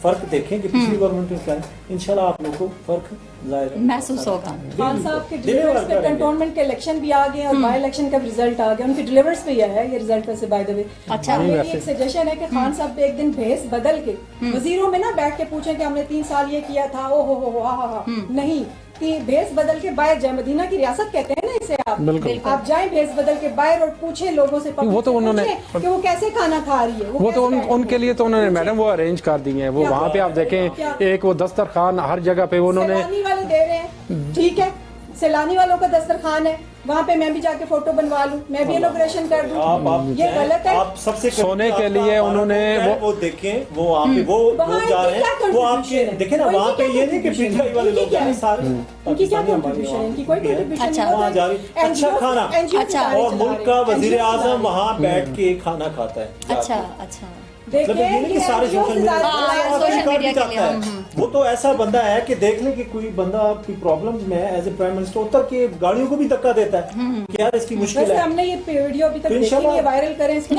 फर्क देखें कि पिछली गवर्नमेंट में क्या है। इंशाल्लाह आप लोग को फर्क जाहिर है महसूस होगा। खान साहब के डिलीवर डिलीवर्स पे करेंगे। कंटोनमेंट के इलेक्शन भी आ गए और बाई इलेक्शन का रिजल्ट आ गया, उनके डिलीवर्स पे यह है ये रिजल्ट वैसे बाय द वे। अच्छा। मेरी एक सजेशन है कि खान साहब पे एक दिन भेस बदल के वजीरों में ना बैठ के पूछें कि हमने 3 साल ये किया था, ओ हो हा नहीं, भेस बदल के बाहर जाए, मदीना की रियासत कहते हैं ना इसे आप, बिल्कुल। आप जाएं भेस बदल के बाहर और पूछे लोगों से, वो तो उन्होंने कि वो कैसे खाना खा रही है, वो तो कैसे बैठ उनके लिए तो उन्होंने मैडम वो अरेंज कर दी है। वो क्या वहाँ पे आप देखें एक वो दस्तरखान हर जगह पे उन्होंने, सैलानी वाले दे रहे हैं, ठीक है, सैलानी वालों का दस्तरखान है, वहाँ पे मैं भी जाके फोटो बनवा लूं, मैं भी इनॉग्रेशन कर दूं, आप ये गलत है। आप सबसे सोने के लिए उन्होंने वो देखें, वो वहाँ पे वो वहाँ लोग जा रहे इनकी हैं, क्या वो आपके contribution है? देखें ना, वो वहाँ इनकी पे क्या ये नहीं कि contribution पीटीआई वाले है? लोग जा रहे हैं, सारे इनकी क्या पाकिस्तानी कंट्रीब्यूशन है? हमारे इनकी कोई वहाँ कंट्रीब्यूशन अच्छा। वहाँ जा रही अच्छा खाना, अच्छा। और मुल्क का वजीर आजम वहाँ बैठ के खाना खाता है। अच्छा अच्छा, मतलब ये नहीं कि सारे सोशल मीडिया हाँ, यार, सोशल मीडिया के लिए, वो तो ऐसा बंदा है कि देख ले कि कोई बंदा की प्रॉब्लम्स में है, एज ए प्राइम मिनिस्टर उतर के गाड़ियों को भी धक्का देता है कि यार इसकी मुश्किल वैसे है। हमने ये वीडियो अभी तक तो देखी इंशाल्लाह- नहीं है, वायरल करें इसको।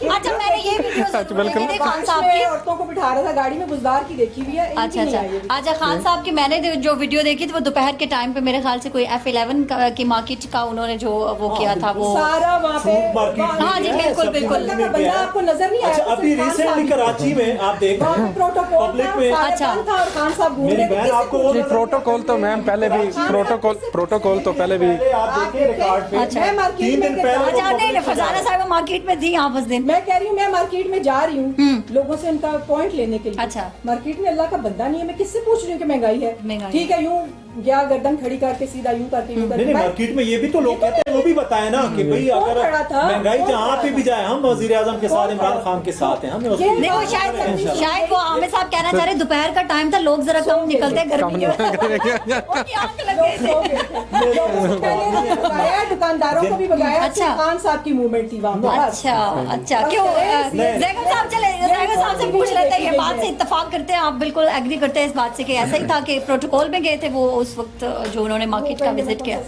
अच्छा, मैंने ये वीडियो बिल्कुल। देखी खान साहब की। औरतों को बिठा रहा था गाड़ी में, बुजदार की देखी हुई है, इनकी अच्छा नहीं अच्छा आई है। अच्छा, खान साहब की मैंने जो वीडियो देखी थी वो दोपहर के टाइम पे मेरे ख्याल से कोई F11 की मार्केट का उन्होंने जो वो किया था वो। सारा वहाँ पे फ्रूट मार्केट हाँ जी, बिल्कुल, बिल्कुल। का बंदा आपको नजर नहीं आया। अच्छा, अभी रिसेंटली कराची में आप देख वहाँ पे प्रोटोकॉल पब्लिक था, में सारे अच्छा। बंद था और खान साहब घूम मेरी रहे थे, बहन किसी आपको को वो नहीं, प्रोटोकॉल तो मैम पहले भी प्रोटोकॉल प्रोटोकॉल तो पहले भी आप देखिए रिकॉर्ड पे अच्छा। मैं मार्केट 3 दिन में पहले अच्छा वो नहीं public फरजाना साहिबा मार्केट में थी यहाँ उस दिन। मैं कह रही हूँ मैं मार्केट में जा रही हूँ लोगों से उनका पॉइंट लेने के लिए। अच्छा। मार्केट में अल्लाह का बंदा नहीं है, मैं किससे पूछ रही हूँ कि महंगाई है? महंगाई ठीक है, यूं या गर्दन खड़ी करके सीधा यूं करके यूं नहीं करके नहीं मार्केट में ये भी तो लोग कहते हैं, वो भी बताए ना कि भाई कौन अगर खड़ा था? महंगाई कौन जहाँ खड़ा पे भी था? जाए हम वजीर आजम के साथ, कौन इमरान खड़ा खान के साथ हैं, हमें उस ये पर- देखो इंशाल्लाह। शायद वो आमिर साहब कहना चाह रहे दोपहर का टाइम था, लोग जरा कम निकलते गर्मी की वजह से। उनकी आंख लग गई थी। भगाया, दुकानदारों को भी भगाया। अच्छा। खान साहब की मूवमेंट थी वहाँ पर। अच्छा अच्छा क्यों जैगम साहब चले जैगम साहब से पूछ लेते हैं, ये बात से इत्तेफाक करते हैं, आप बिल्कुल एग्री करते हैं इस बात से कि ऐसा ही था कि प्रोटोकॉल में गए थे वो उस वक्त जो उन्होंने मार्केट का विजिट किया?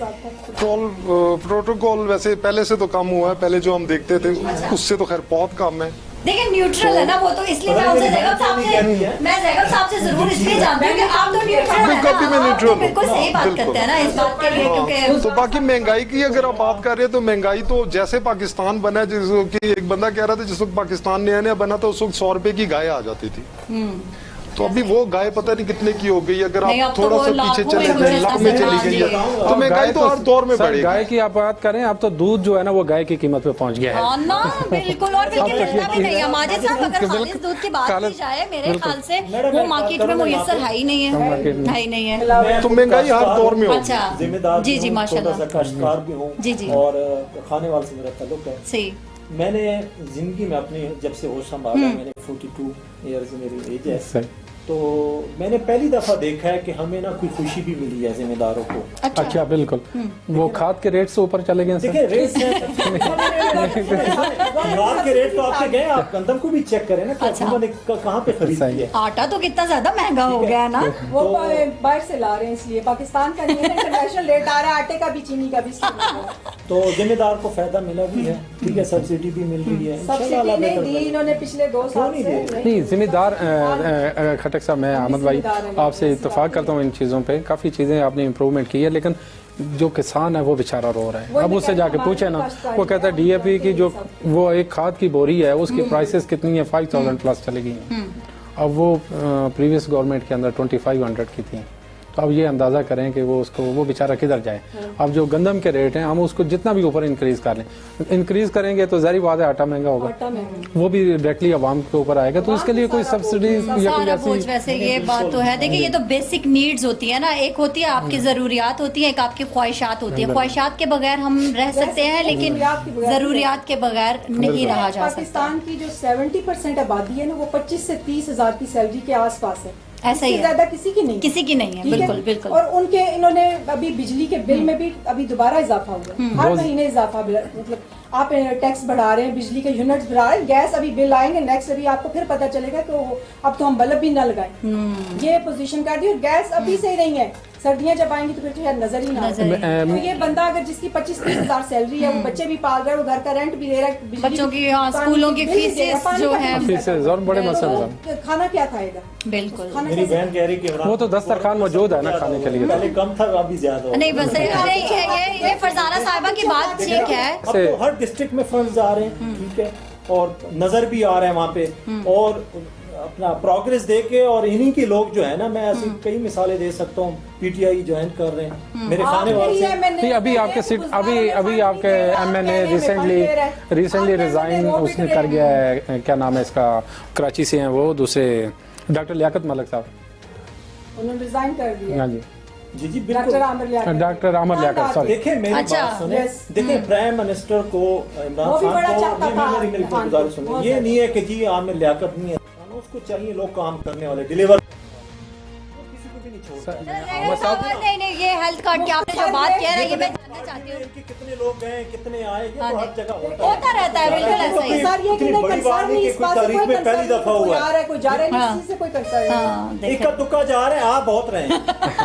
प्रोटोकॉल वैसे पहले से तो कम हुआ है, पहले जो हम देखते थे उससे तो खैर बहुत कम है। देखिए न्यूट्रल है ना वो, तो इसलिए मैं उनसे जैगम साहब से जरूर इसलिए जानती हूँ कि आप तो न्यूट्रल है बिल्कुल भी मैं ना, आप तो neutral हूँ। बिल्कुल सही बात बिल्कुल। करते हैं ना इस बात के लिए, क्योंकि तो बाकी महंगाई की अगर आप बात कर रहे हैं तो महंगाई तो जैसे पाकिस्तान बना है, जिस कि एक बंदा कह रहा था जिस वक्त पाकिस्तान नया नया बना था उस वक्त 100 रुपए की गाय आ जाती थी। तो अभी वो गाय पता नहीं कितने की हो गई, अगर नहीं, अब आप तो थोड़ा वो सा पीछे लाखों चले में जाए कुछ लाख ऐसा में चली हाँ गई जी। है, तो महंगाई तो हर दौर में सर, बढ़ेगी। गाय की आप बात करें, अब तो दूध जो है ना वो गाय की कीमत पे पहुंच गया है। हाँ ना बिल्कुल, और बिल्कुल अब तक मिलता भी ये- नहीं है माजिद साहब, अगर बिल्कुल- खालिस दूध की बात की खालिस- जाए मेरे बिल्कुल। ख्याल से मैडम, वो मैं मार्केट बात में करूँ मुयसर है ही नहीं है, मार्केट में। है ही नहीं है। मैं तो खुद महंगाई हर काश्तकार दौर में हूँ, होगी। अच्छा। जिम्मेदार जी, भी जी, हूँ, माशाल्लाह। छोटा सा काश्तकार भी हूँ जी, जी। और खाने वाले से मेरा ताल्लुक है। सही मैंने जिंदगी में अपनी जब से होश संभाला, मैंने 42 ईयर्स मेरी एज है, सही। तो मैंने पहली दफा देखा है कि हमें ना कोई खुशी भी मिली है जिम्मेदारों को। अच्छा बिल्कुल, वो खाद के रेट से ऊपर चले गए सर। देखिए रेट खाद के रेट तो आपके गए, आप गंदम को भी चेक करें ना कि अच्छा। हुकूमत ने कहाँ पे खरीद सही। की है। आटा तो कितना ज्यादा महंगा हो गया है ना। वो बाहर से ला रहे हैं इसलिए, पाकिस्तान का नहीं है, इंटरनेशनल रेट आ रहा है आटे का भी, चीनी का भी। तो जिम्मेदार को फायदा मिला भी है, ठीक है, सब्सिडी भी मिल रही है। इंशाल्लाह सब्सिडी अल्लाह नहीं बेहतर दी करेगा। इन्होंने पिछले 2 साल नहीं से। दे? नहीं जिम्मेदार खटक साहब, मैं अहमद भाई आपसे इत्तेफाक करता हूँ इन चीज़ों पे, काफ़ी चीज़ें आपने इम्प्रूवमेंट की है, लेकिन जो किसान है वो बेचारा रो रहा है। अब उससे जाके पूछे ना, वो कहता है डीएपी की जो वो एक खाद की बोरी है उसकी प्राइसेस कितनी है, 5000 प्लस चली गई हैं। अब वो प्रीवियस गवर्नमेंट के अंदर 2500 की थी, तो अब ये अंदाज़ा करें कि वो उसको वो बेचारा किधर जाए। अब जो गंदम के रेट हैं हम उसको जितना भी ऊपर इंक्रीज़ कर लें, इंक्रीज़ करेंगे तो ज़ाहिर बात है आटा महंगा होगा, आटा महंगा। वो भी डायरेक्टली आवाम के ऊपर आएगा, तो उसके लिए कोई सब्सिडी या कोई सारा बोझ ऐसी वैसे ये बात तो है। देखिए ये तो बेसिक नीड्स होती है ना, एक होती है आपकी ज़रूरियात होती है, एक आपकी ख्वाहिशात होती है। ख्वाहिशात के बगैर हम रह सकते हैं लेकिन ज़रूरियात के बगैर नहीं रहा जा सकता। पाकिस्तान की जो 70% आबादी है ना, वो 25 से 30 हजार की सैलरी के आसपास है। ऐसा ही इससे है। ज्यादा किसी की नहीं, किसी की नहीं है, ठीक बिल्कुल बिल्कुल। और उनके इन्होंने अभी बिजली के बिल में भी अभी दोबारा इजाफा हुआ है, हर महीने इजाफा, मतलब आप टैक्स बढ़ा रहे हैं, बिजली के यूनिट्स बढ़ा रहे हैं, गैस अभी बिल आएंगे नेक्स्ट, अभी आपको फिर पता चलेगा कि अब तो हम बल्ब भी ना लगाएं। ये पोजीशन कर दी, और गैस अभी से ही नहीं है, सर्दियां जब आएंगी तो फिर तो शायद नजर ही ना आए। तो ये बंदा अगर जिसकी 25-30 हजार सैलरी है, वो बच्चे भी पाल रहा है, वो घर का रेंट भी दे रहा है, बिजली बच्चों की, हाँ, पानी स्कूलों की बिल भी दे रहा है, फीसेस पानी जो का है, बिल भी फीसेस दे और बड़े रहा है। मसले तो खाना क्या खाएगा? बिल्कुल। खाना मेरी कैसे बहन कह रही कि इमरान वो तो दस्तरखान मौजूद है ना खाने के लिए। पहले कम था, अभी ज्यादा हो नहीं गया। बस ये फरजाना साहिबा की बात ठीक है। अब तो हर डिस्ट्रिक्ट में फंड्स आ रहे हैं, ठीक है, और नजर भी आ रहे हैं वहाँ पे, और अपना प्रोग्रेस देके, और इन्हीं के लोग जो है ना, मैं ऐसी कई मिसालें दे सकता हूँ, पीटीआई ज्वाइन कर रहे हैं मेरे खाने वाले से। नहीं अभी आपके सीट अभी आपके एमएनए रिसेंटली रिजाइन उसने कर गया है, क्या नाम है इसका, कराची से हैं वो, दूसरे डॉक्टर लियाकत मलिक साहब, उन्होंने रिजाइन कर दिया। हाँ जी, जी जी डॉक्टर बिल्कुल। आमिर लियाकत। Doctor Aamir Liaquat, sorry. देखिए मेरी अच्छा, बात सुने, yes. देखिए प्राइम मिनिस्टर को इमरान वो भी खान बड़ा को, चाहता था मेरी खान को, गुजारिश सुनिए, बहुत ये ज्यादा। नहीं है कि जी आमिर लियाकत नहीं है, उसको चाहिए लोग काम करने वाले, डिलीवर, किसी को भी नहीं छोड़ता है। नहीं नहीं ये हेल्थ कार्ड की आपने जो बात कह रहे हैं ये मैं जानना चाहती हूँ। कि कितने लोग गए, कितने आए, ये हाँ तो जी। हर जगह होता होता रहता है, बिल्कुल ऐसा ही। सर ये कि इतनी नहीं बड़ी बात कंसर्न नहीं नहीं, कि इस कोई बात से तारीख कोई में पहली कंसर्न दफा नहीं, कोई हुआ आ रहा है, कोई जा रहा है, हाँ। किसी से कोई कंसर्न नहीं। हाँ, इक्का देखो। दुक्का जा रहे हैं, आप बहुत रहे हैं,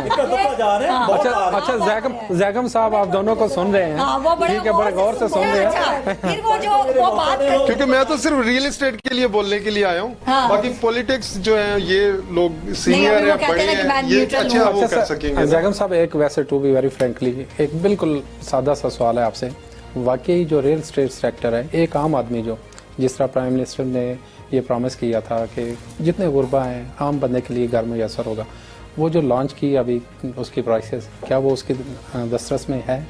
इक्का दुक्का जा रहे हैं, बहुत आ रहे हैं। अच्छा जैगम साहब, आप दोनों को सुन रहे हाँ, हैं, वो बड़े ठीक है, बड़े गौर से सुन रहे हैं। अच्छा, फिर वो जो वो बात कर क्योंकि मैं तो सिर्फ रियल एस्टेट के लिए बोलने के लिए आया हूँ, हाँ। बाकी पॉलिटिक्स जो है ये लोग सीनियर अभी वो है, कहते बड़े हैं कि मैं हैं, ये neutral अच्छा हूँ। वो कर सकेंगे। जैगम साहब, एक वैसे टू बी वेरी फ्रेंकली एक बिल्कुल सादा सा सवाल है आपसे, वाकई जो रियल एस्टेट सेक्टर है, एक आम आदमी जो जिस तरह प्राइम मिनिस्टर ने ये प्रॉमिस किया था कि जितने गुरबा हैं आम बंदे के लिए घर मुयसर होगा, وہ جو لانچ کی ابھی اس کی پرائسز کیا وہ اس کی دسترس میں ہے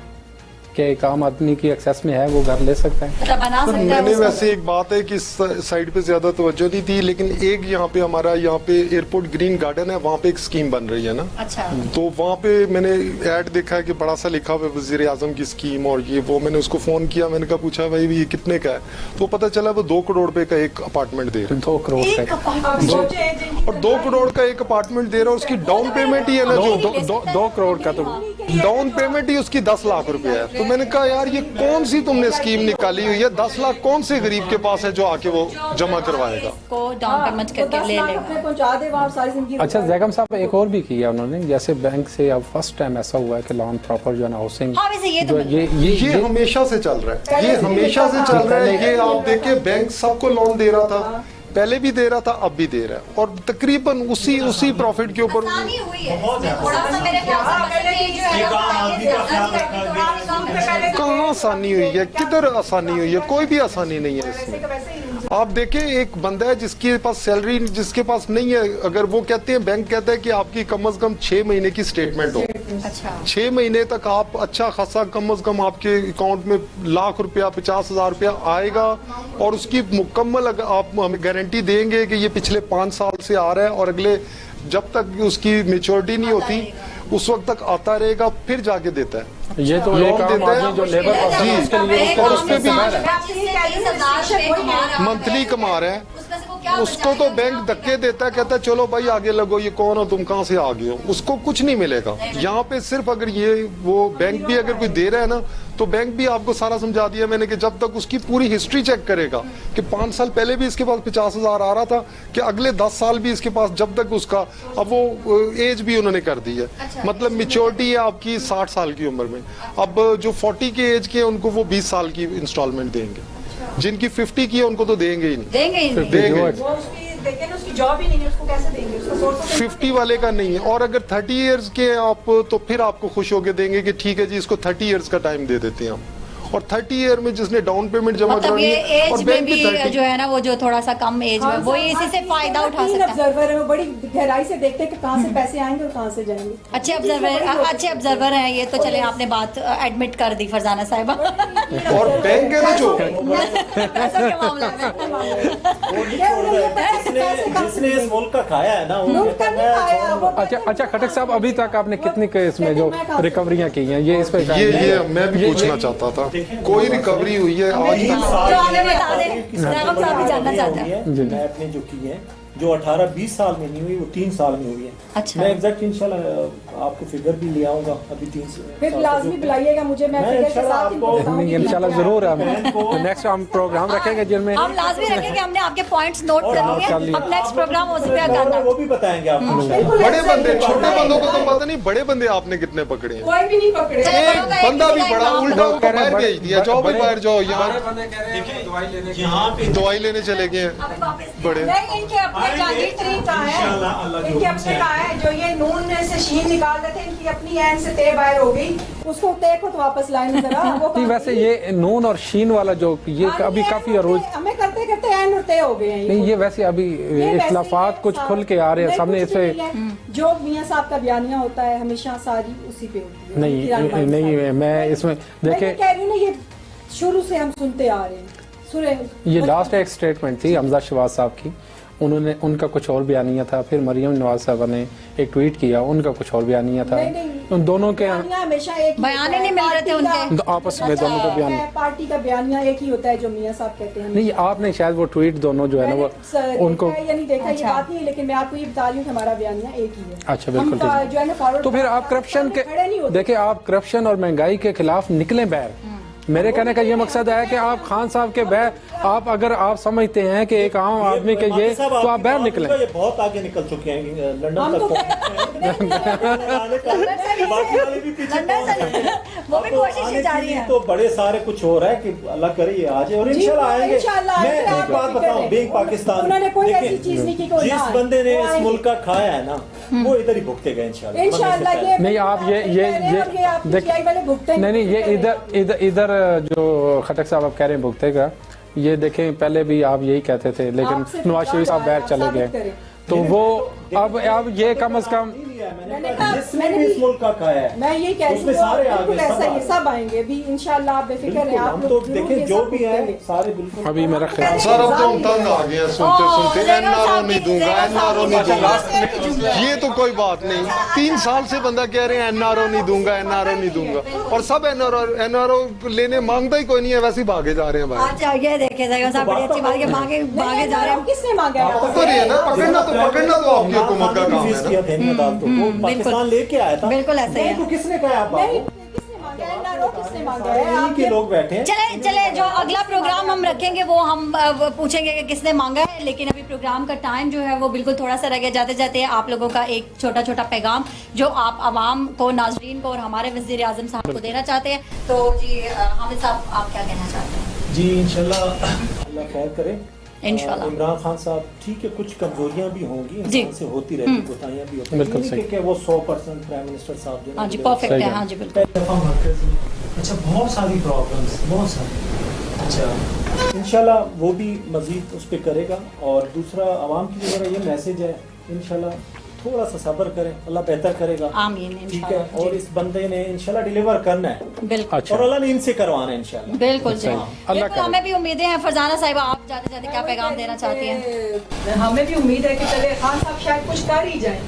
کہ ایک عام آدمی کی ایکسیس میں ہے وہ گھر لے سکتا ہے؟ مطلب بنا سکتا میں ہے نے اس کو؟ ویسے ایک بات ہے کہ اس سائڈ پہ زیادہ توجہ نہیں تھی لیکن ایک یہاں پہ ہمارا یہاں پہ ایئرپورٹ گرین گارڈن ہے وہاں پہ ایک اسکیم بن رہی ہے نا اچھا تو وہاں پہ میں نے ایڈ دیکھا ہے کہ بڑا سا لکھا ہوا ہے وزیر اعظم کی اسکیم اور یہ وہ میں نے اس کو فون کیا میں نے کہا پوچھا بھائی یہ کتنے کا ہے تو پتہ چلا وہ 2 کروڑ روپے کا ایک اپارٹمنٹ دے رہا 2 کروڑ ایک کا اپارٹمنٹ ہے اور 2 کروڑ کا ایک اپارٹمنٹ دے رہا ہے اس کی ڈاؤن پیمنٹ ہی ہے نا جو 2 کروڑ کا تو ڈاؤن پیمنٹ ہی اس کی 10 لاکھ روپے ہے تو میں نے کہا یار یہ کون سی تم نے اسکیم نکالی ہوئی ہے 10 لاکھ کون سے غریب کے پاس ہے جو آ کے وہ جمع کروائے گا کو ڈاؤن پیمنٹ کر کے لے لے گا. پہنچا دے وہاں ساری زندگی. اچھا زیگم صاحب ایک اور بھی کیا انہوں نے جیسے بینک سے اب فرسٹ ٹائم ایسا ہوا ہے کہ لون پراپر جو ہے نا ہاؤسنگ ہاں ویسے یہ تو یہ ہمیشہ سے چل رہا ہے یہ ہمیشہ سے چل رہا ہے یہ آپ دیکھیں بینک سب کو لون دے رہا تھا پہلے بھی دے رہا تھا اب بھی دے رہا ہے اور تقریباً اسی پروفٹ کے اوپر آسانی ہوئی ہے تھوڑا سا میرے خیال سے جو ہے کہاں آسانی ہوئی ہے کدھر آسانی ہوئی ہے کوئی بھی آسانی نہیں ہے اس میں آپ دیکھیں ایک بندہ ہے جس کے پاس سیلری جس کے پاس نہیں ہے اگر وہ کہتے ہیں بینک کہتا ہے کہ آپ کی کم از کم 6 مہینے کی سٹیٹمنٹ ہو 6 مہینے تک آپ اچھا خاصا کم از کم آپ کے اکاؤنٹ میں لاکھ روپیہ 50,000 روپیہ آئے گا اور اس کی مکمل آپ ہمیں گارنٹی دیں گے کہ یہ پچھلے 5 سال سے آ رہا ہے اور اگلے جب تک اس کی میچورٹی نہیں ہوتی اس وقت تک آتا رہے گا پھر جا کے دیتا ہے یہ تو ایک عام آدمی جو لیبر اس کے لیے اور اس پہ بھی بھی منتھلی کما رہا ہے اس کو تو بینک دھکے دیتا ہے کہتا ہے چلو بھائی آگے لگو یہ کون ہو تم کہاں سے آ گئے ہو اس کو کچھ نہیں ملے گا یہاں پہ صرف اگر یہ وہ بینک بھی اگر کوئی دے رہا ہے نا تو بینک بھی آپ کو سارا سمجھا دیا میں نے کہ جب تک اس کی پوری ہسٹری چیک کرے گا کہ 5 سال پہلے بھی اس کے پاس 50,000 آ رہا تھا کہ اگلے 10 سال بھی اس کے پاس جب تک اس کا اب وہ ایج بھی انہوں نے کر دی ہے مطلب میچورٹی ہے آپ کی 60 سال کی عمر میں اب جو 40 کے ایج کے ان کو وہ 20 سال کی انسٹالمنٹ دیں گے جن کی 50 کی ہے ان کو تو دیں گے ہی نہیں دیں گے 50 والے کا نہیں ہے اور اگر 30 ایئرز کے آپ تو پھر آپ کو خوش ہو کے دیں گے کہ ٹھیک ہے جی اس کو 30 ایئرز کا ٹائم دے دیتے ہیں ہم اور 30 ایئر میں جس نے ڈاؤن پیمنٹ جمع کرانی ہے اور بینک بھی جو ہے نا وہ جو تھوڑا سا کم ایج میں وہی اسی سے فائدہ اٹھا سکتا ہے آبزرور ہے وہ بڑی گہرائی سے دیکھتے ہیں کہ کہاں سے پیسے آئیں گے اور کہاں سے جائیں گے اچھے آبزرور ہیں یہ تو چلے آپ نے بات ایڈمٹ کر دی فرزانہ صاحبہ اور بینک ہے نا جو پیسوں کے معاملے میں جس نے اس ملک کا کھایا ہے نا وہ اچھا خٹک صاحب ابھی تک آپ نے کتنی اس میں جو ریکوریاں کی ہیں یہ اس پہ یہ میں بھی پوچھنا چاہتا تھا کوئی ریکوری ہوئی ہے آج میں اپنے جو کی ہے جو 18-20 سال میں نہیں ہوئی وہ 3 سال میں ہوئی ہے میں ایگزیکٹ انشاءاللہ آپ کو فگر بھی لے آؤں گا ابھی 3 سال پھر لازمی بلائیے گا مجھے میں فگر کے ساتھ انشاءاللہ ضرور نیکسٹ ہم پروگرام رکھیں گے جن میں ہم لازمی رکھیں گے ہم نے آپ کے پوائنٹس نوٹ کر لیے اب نیکسٹ پروگرام اسی پہ کرنا وہ بھی بتائیں گے آپ کو بڑے بندے چھوٹے بندوں کو تو پتہ نہیں بڑے بندے آپ نے کتنے پکڑے ہیں کوئی بھی نہیں پکڑے ایک بندہ بھی بڑا الٹا ان کو باہر بھیج دیا جاؤ بھائی باہر جاؤ یہاں دوائی لینے چلے گئے ہیں بڑے ان کے اپنے جاگیر طریقہ ہے ان کے اپنے کا ہے جو یہ نون سے شین نکال دیتے ہیں ان کی اپنی عین سے تے باہر ہو گئی اس کو تے کو واپس لائیں ذرا ویسے یہ نون اور شین والا جو یہ ابھی کافی عروج ہمیں کرتے کرتے عین اور تے ہو گئے ہیں نہیں یہ ویسے ابھی اختلافات کچھ کھل کے آ رہے ہیں سامنے اس پہ جو میاں صاحب کا بیانیہ ہوتا ہے ہمیشہ ساری اسی پہ ہوتی ہے نہیں میں اس میں دیکھیں کہہ رہی ہوں نا یہ شروع سے ہم سنتے آ رہے ہیں یہ لاسٹ ایک سٹیٹمنٹ تھی حمزہ شہباز صاحب کی انہوں نے ان کا کچھ اور بیانیہ تھا پھر مریم نواز صاحبہ نے ایک ٹویٹ کیا ان کا کچھ اور بیانیہ تھا ان دونوں کے بیانے نہیں مل رہے تھے ان کے آپس میں دونوں کا بیان پارٹی کا بیانیہ ایک ہی ہوتا ہے جو میاں صاحب کہتے ہیں نہیں آپ نے شاید وہ ٹویٹ دونوں جو ہے نا وہ ان کو نہیں دیکھا یہ بات نہیں لیکن میں آپ کو یہ بتا رہی ہوں کہ ہمارا بیانیہ ایک ہی ہے اچھا بالکل تو پھر آپ کرپشن کے دیکھیں آپ کرپشن اور مہنگائی کے خلاف نکلیں باہر میرے کہنے کا یہ مقصد ہے کہ آپ خان صاحب کے آپ اگر آپ سمجھتے ہیں کہ ایک عام آدمی کے یہ تو آپ باہر نکلیں یہ بہت آگے نکل چکے ہیں لندن تک تو بڑے سارے کچھ ہو رہا ہے کہ اللہ کرے یہ آ جائے اور انشاءاللہ آئیں گے میں ایک بات بتاؤں بینک پاکستان جس بندے نے اس ملک کا کھایا ہے نا وہ ادھر ہی بھگتے گئے انشاءاللہ نہیں آپ یہ نہیں یہ ادھر جو خٹک صاحب آپ کہہ رہے ہیں بھگتے گا یہ دیکھیں پہلے بھی آپ یہی کہتے تھے لیکن نواز شریف صاحب باہر چلے گئے تو وہ अब ये कम से कम मैंने कहा जिसने भी इस मुल्क का खाया है मैं ये कह रही उसमें हूँ सारे आ बिल्कुल गए, ऐसा सब ये सब आएंगे अभी इंशाल्लाह, आप बेफिक्र हैं, आप हम तो लोग जरूर देखें ये जो सब भी है करेंगे। सारे बिल्कुल अभी मेरा ख्याल सर अब तो हम तंग आ गए हैं सुनते सुनते, एनआरओ नहीं दूंगा, एनआरओ नहीं दूंगा, ये तो कोई बात नहीं। 3 साल से बंदा कह रहे हैं एनआरओ नहीं दूंगा, एनआरओ नहीं दूंगा, और सब एनआरओ लेने मांगता ही कोई नहीं है, वैसे ही भागे जा रहे हैं भाई। अच्छा ये देखे जाएगा साहब, बड़ी अच्छी बात है, भागे जा रहे हैं। किसने मांगा है? तो रही है ना, पकड़ना तो आपकी हुकूमत का काम है ना। किया था इन अदालतों को, पाकिस्तान लेके आया था। बिल्कुल ऐसा ही है। तो किसने कहा आप नहीं, बाबू? किसने मांगा है? एनआरओ किसने मांगा है? इन्हीं के लोग बैठे हैं। चले जो अगला प्रोग्राम हम रखेंगे वो हम वो पूछेंगे कि किसने मांगा है, लेकिन अभी प्रोग्राम का टाइम जो है वो बिल्कुल थोड़ा सा रह गया। जाते जाते आप लोगों का एक छोटा छोटा पैगाम जो आप आवाम को, नाजरीन को और हमारे वज़ीर आज़म साहब को देना चाहते हैं, तो जी हामिद साहब आप क्या कहना चाहते हैं? जी इंशाल्लाह अल्लाह खैर करे। इंशाल्लाह। इमरान खान साहब ठीक है, कुछ कमजोरियां भी होंगी, जी। इंसान से होती रहती, कोताहियां भी होती बिल्कुल हैं, सही। कि वो 100% प्राइम मिनिस्टर साहब जो हाँ जी है परफेक्ट है, हाँ जी बिल्कुल। पहली दफा मरकज में अच्छा बहुत सारी प्रॉब्लम्स, बहुत सारी। अच्छा इंशाल्लाह वो भी मजीद उस पर करेगा। और दूसरा आवाम के लिए मेरा ये मैसेज है, इंशाल्लाह थोड़ा सा सब्र करें, अल्लाह बेहतर करेगा। आमीन ठीक है, इंशाल्लाह। और इस बंदे ने इंशाल्लाह डिलीवर करना है, बिल्कुल अच्छा। और अल्लाह ने इनसे करवाना है इंशाल्लाह। बिल्कुल जी, अल्लाह बिल्कुल। करे। हमें भी उम्मीदें हैं। फरजाना साहिबा आप जाते जाते क्या पैगाम देना चाहती हैं? हमें भी उम्मीद है कि चले खान साहब शायद कुछ कर ही जाए,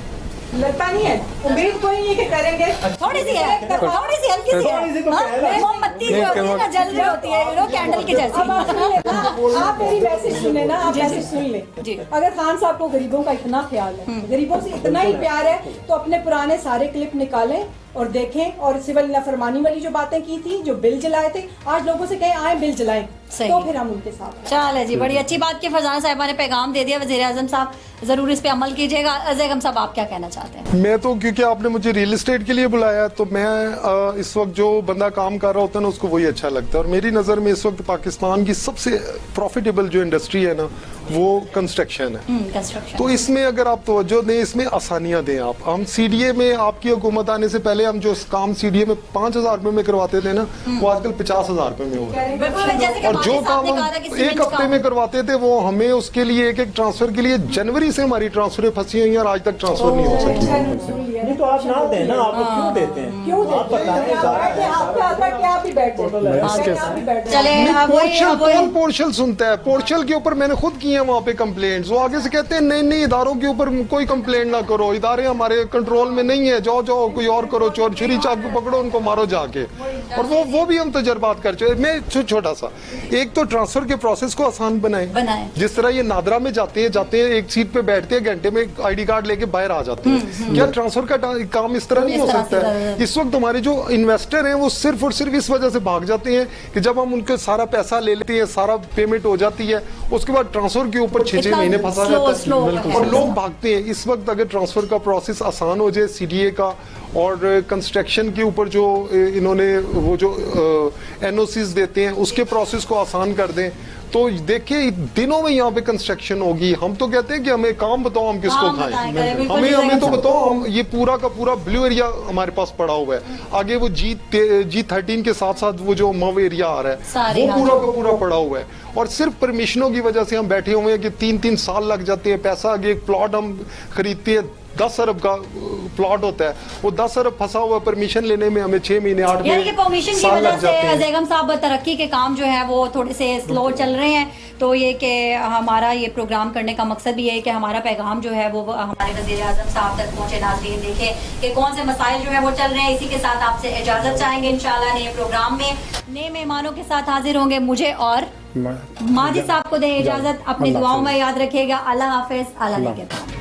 लगता नहीं है, उम्मीद कोई नहीं है कि करेंगे। थोड़ी सी है, थोड़ी सी हल्की सी थोड़ी सी तो है, पहला हाँ, मोमबत्ती जो होती है ना जल रही होती है, यू नो कैंडल की अब जैसी। आप सुनिए ना, आप मेरी मैसेज सुने ना, आप मैसेज सुन ले। जी। अगर खान साहब को गरीबों का इतना ख्याल है, गरीबों से इतना ही प्यार है, तो अपने पुराने सारे क्लिप निकालें और देखें, और सिविल नाफरमानी वाली जो बातें की थी, जो बिल जलाए थे, आज लोगों से कहें आए बिल जलाएं, सही। तो फिर हम उनके साथ। चले जी, बड़ी अच्छी बात की फरजाना साहिबा ने पैगाम दे दिया। वज़ीर आज़म साहब जरूर इस पे अमल कीजिएगा। अज़ैगम साहब आप क्या कहना चाहते हैं? मैं तो, क्योंकि आपने मुझे रियल एस्टेट के लिए बुलाया, तो मैं इस वक्त जो बंदा काम कर रहा होता है ना, उसको वही अच्छा लगता है। और मेरी नज़र में इस वक्त पाकिस्तान की सबसे प्रॉफिटेबल जो इंडस्ट्री है ना, वो कंस्ट्रक्शन है। कंस्ट्रक्शन। तो इसमें अगर आप तवज्जो दें, इसमें आसानियां दें आप। हम सीडीए में, आपकी हुकूमत आने से पहले हम जो काम सीडीए में 5,000 रुपए में करवाते थे ना, वो आजकल 50,000 रुपए में हो रहा है। बिल्कुल, जैसे कि और जो मालिक साहब काम ने हम कहा था कि 1 सीमेंट हफ्ते का- में करवाते थे, वो हमें उसके लिए एक ट्रांसफर के लिए जनवरी से हमारी ट्रांसफर फंसी हुई है और आज तक ट्रांसफर नहीं हो सकी। नहीं तो आप ना दें ना, आप लोग क्यों देते हैं? क्यों आप बताएं, आपके हाथ बैठ के आप ही बैठ जाए। चले अब वही पोर्शल सुनता है, पोर्शल के ऊपर मैंने खुद किए हैं वहाँ पे कंप्लेंट्स। वो आगे से कहते हैं नहीं नहीं, इदारों के ऊपर कोई कंप्लेंट ना करो, इदारे हमारे कंट्रोल में नहीं है, जाओ जाओ कोई और करो, चोर छुरी चाकू पकड़ो, उनको मारो जाके। और वो भी हम तजर्बात कर चुके। मैं छोटा सा, एक तो ट्रांसफर के प्रोसेस को आसान बनाएं। जिस तरह ये नादरा में जाते हैं, एक सीट पे बैठते हैं, घंटे में आईडी कार्ड लेके बाहर आ जाते हैं। क्या ट्रांसफर का काम इस तरह नहीं हो सकता है? इस वक्त हमारे जो इन्वेस्टर हैं वो सिर्फ और सिर्फ इस वजह से भाग जाते हैं कि जब हम उनके सारा पैसा ले लेते हैं, सारा पेमेंट हो जाती है, उसके बाद ट्रांसफर के ऊपर 6-6 महीने फंसा रहता है और लोग भागते हैं। इस वक्त अगर ट्रांसफर का प्रोसेस आसान हो जाए, सीडीए का और कंस्ट्रक्शन के ऊपर जो इन्होंने वो जो एनओसीज देते हैं उसके प्रोसेस को आसान कर दें, तो देखिए दिनों में यहाँ पे कंस्ट्रक्शन होगी। हम तो कहते हैं कि हमें काम बताओ, हम किसको खाएं, हमें तो बताओ। हम ये पूरा का पूरा ब्लू एरिया हमारे पास पड़ा हुआ है, आगे वो G13 के साथ साथ वो जो मव एरिया आ रहा है वो पूरा का पूरा पड़ा हुआ है। और सिर्फ परमिशनों की वजह से हम बैठे हुए हैं कि 3-3 साल लग जाते हैं। पैसा आगे एक प्लॉट हम खरीदते हैं, 10 अरब का प्लॉट होता है, वो 10 अरब फंसा हुआ परमिशन लेने में हमें 6 महीने 8 यानी कि परमिशन की साल वजह लग से जाते हैं। अज़ैगम साहब तरक्की के काम जो है वो थोड़े से स्लो चल रहे हैं। तो ये कि हमारा ये प्रोग्राम करने का मकसद भी है कि हमारा पैगाम जो है वो हमारे वज़ीर आज़म साहब तक पहुँचे, नाज़रीन देखें कि कौन से मसाइल जो है वो चल रहे हैं। इसी के साथ आपसे इजाज़त चाहेंगे। इंशाल्लाह नए प्रोग्राम में नए मेहमानों के साथ हाजिर होंगे। मुझे और माजिद साहब को दें इजाज़त। अपनी दुआओं में याद रखिएगा। अल्लाह हाफिज़। अल्लाह के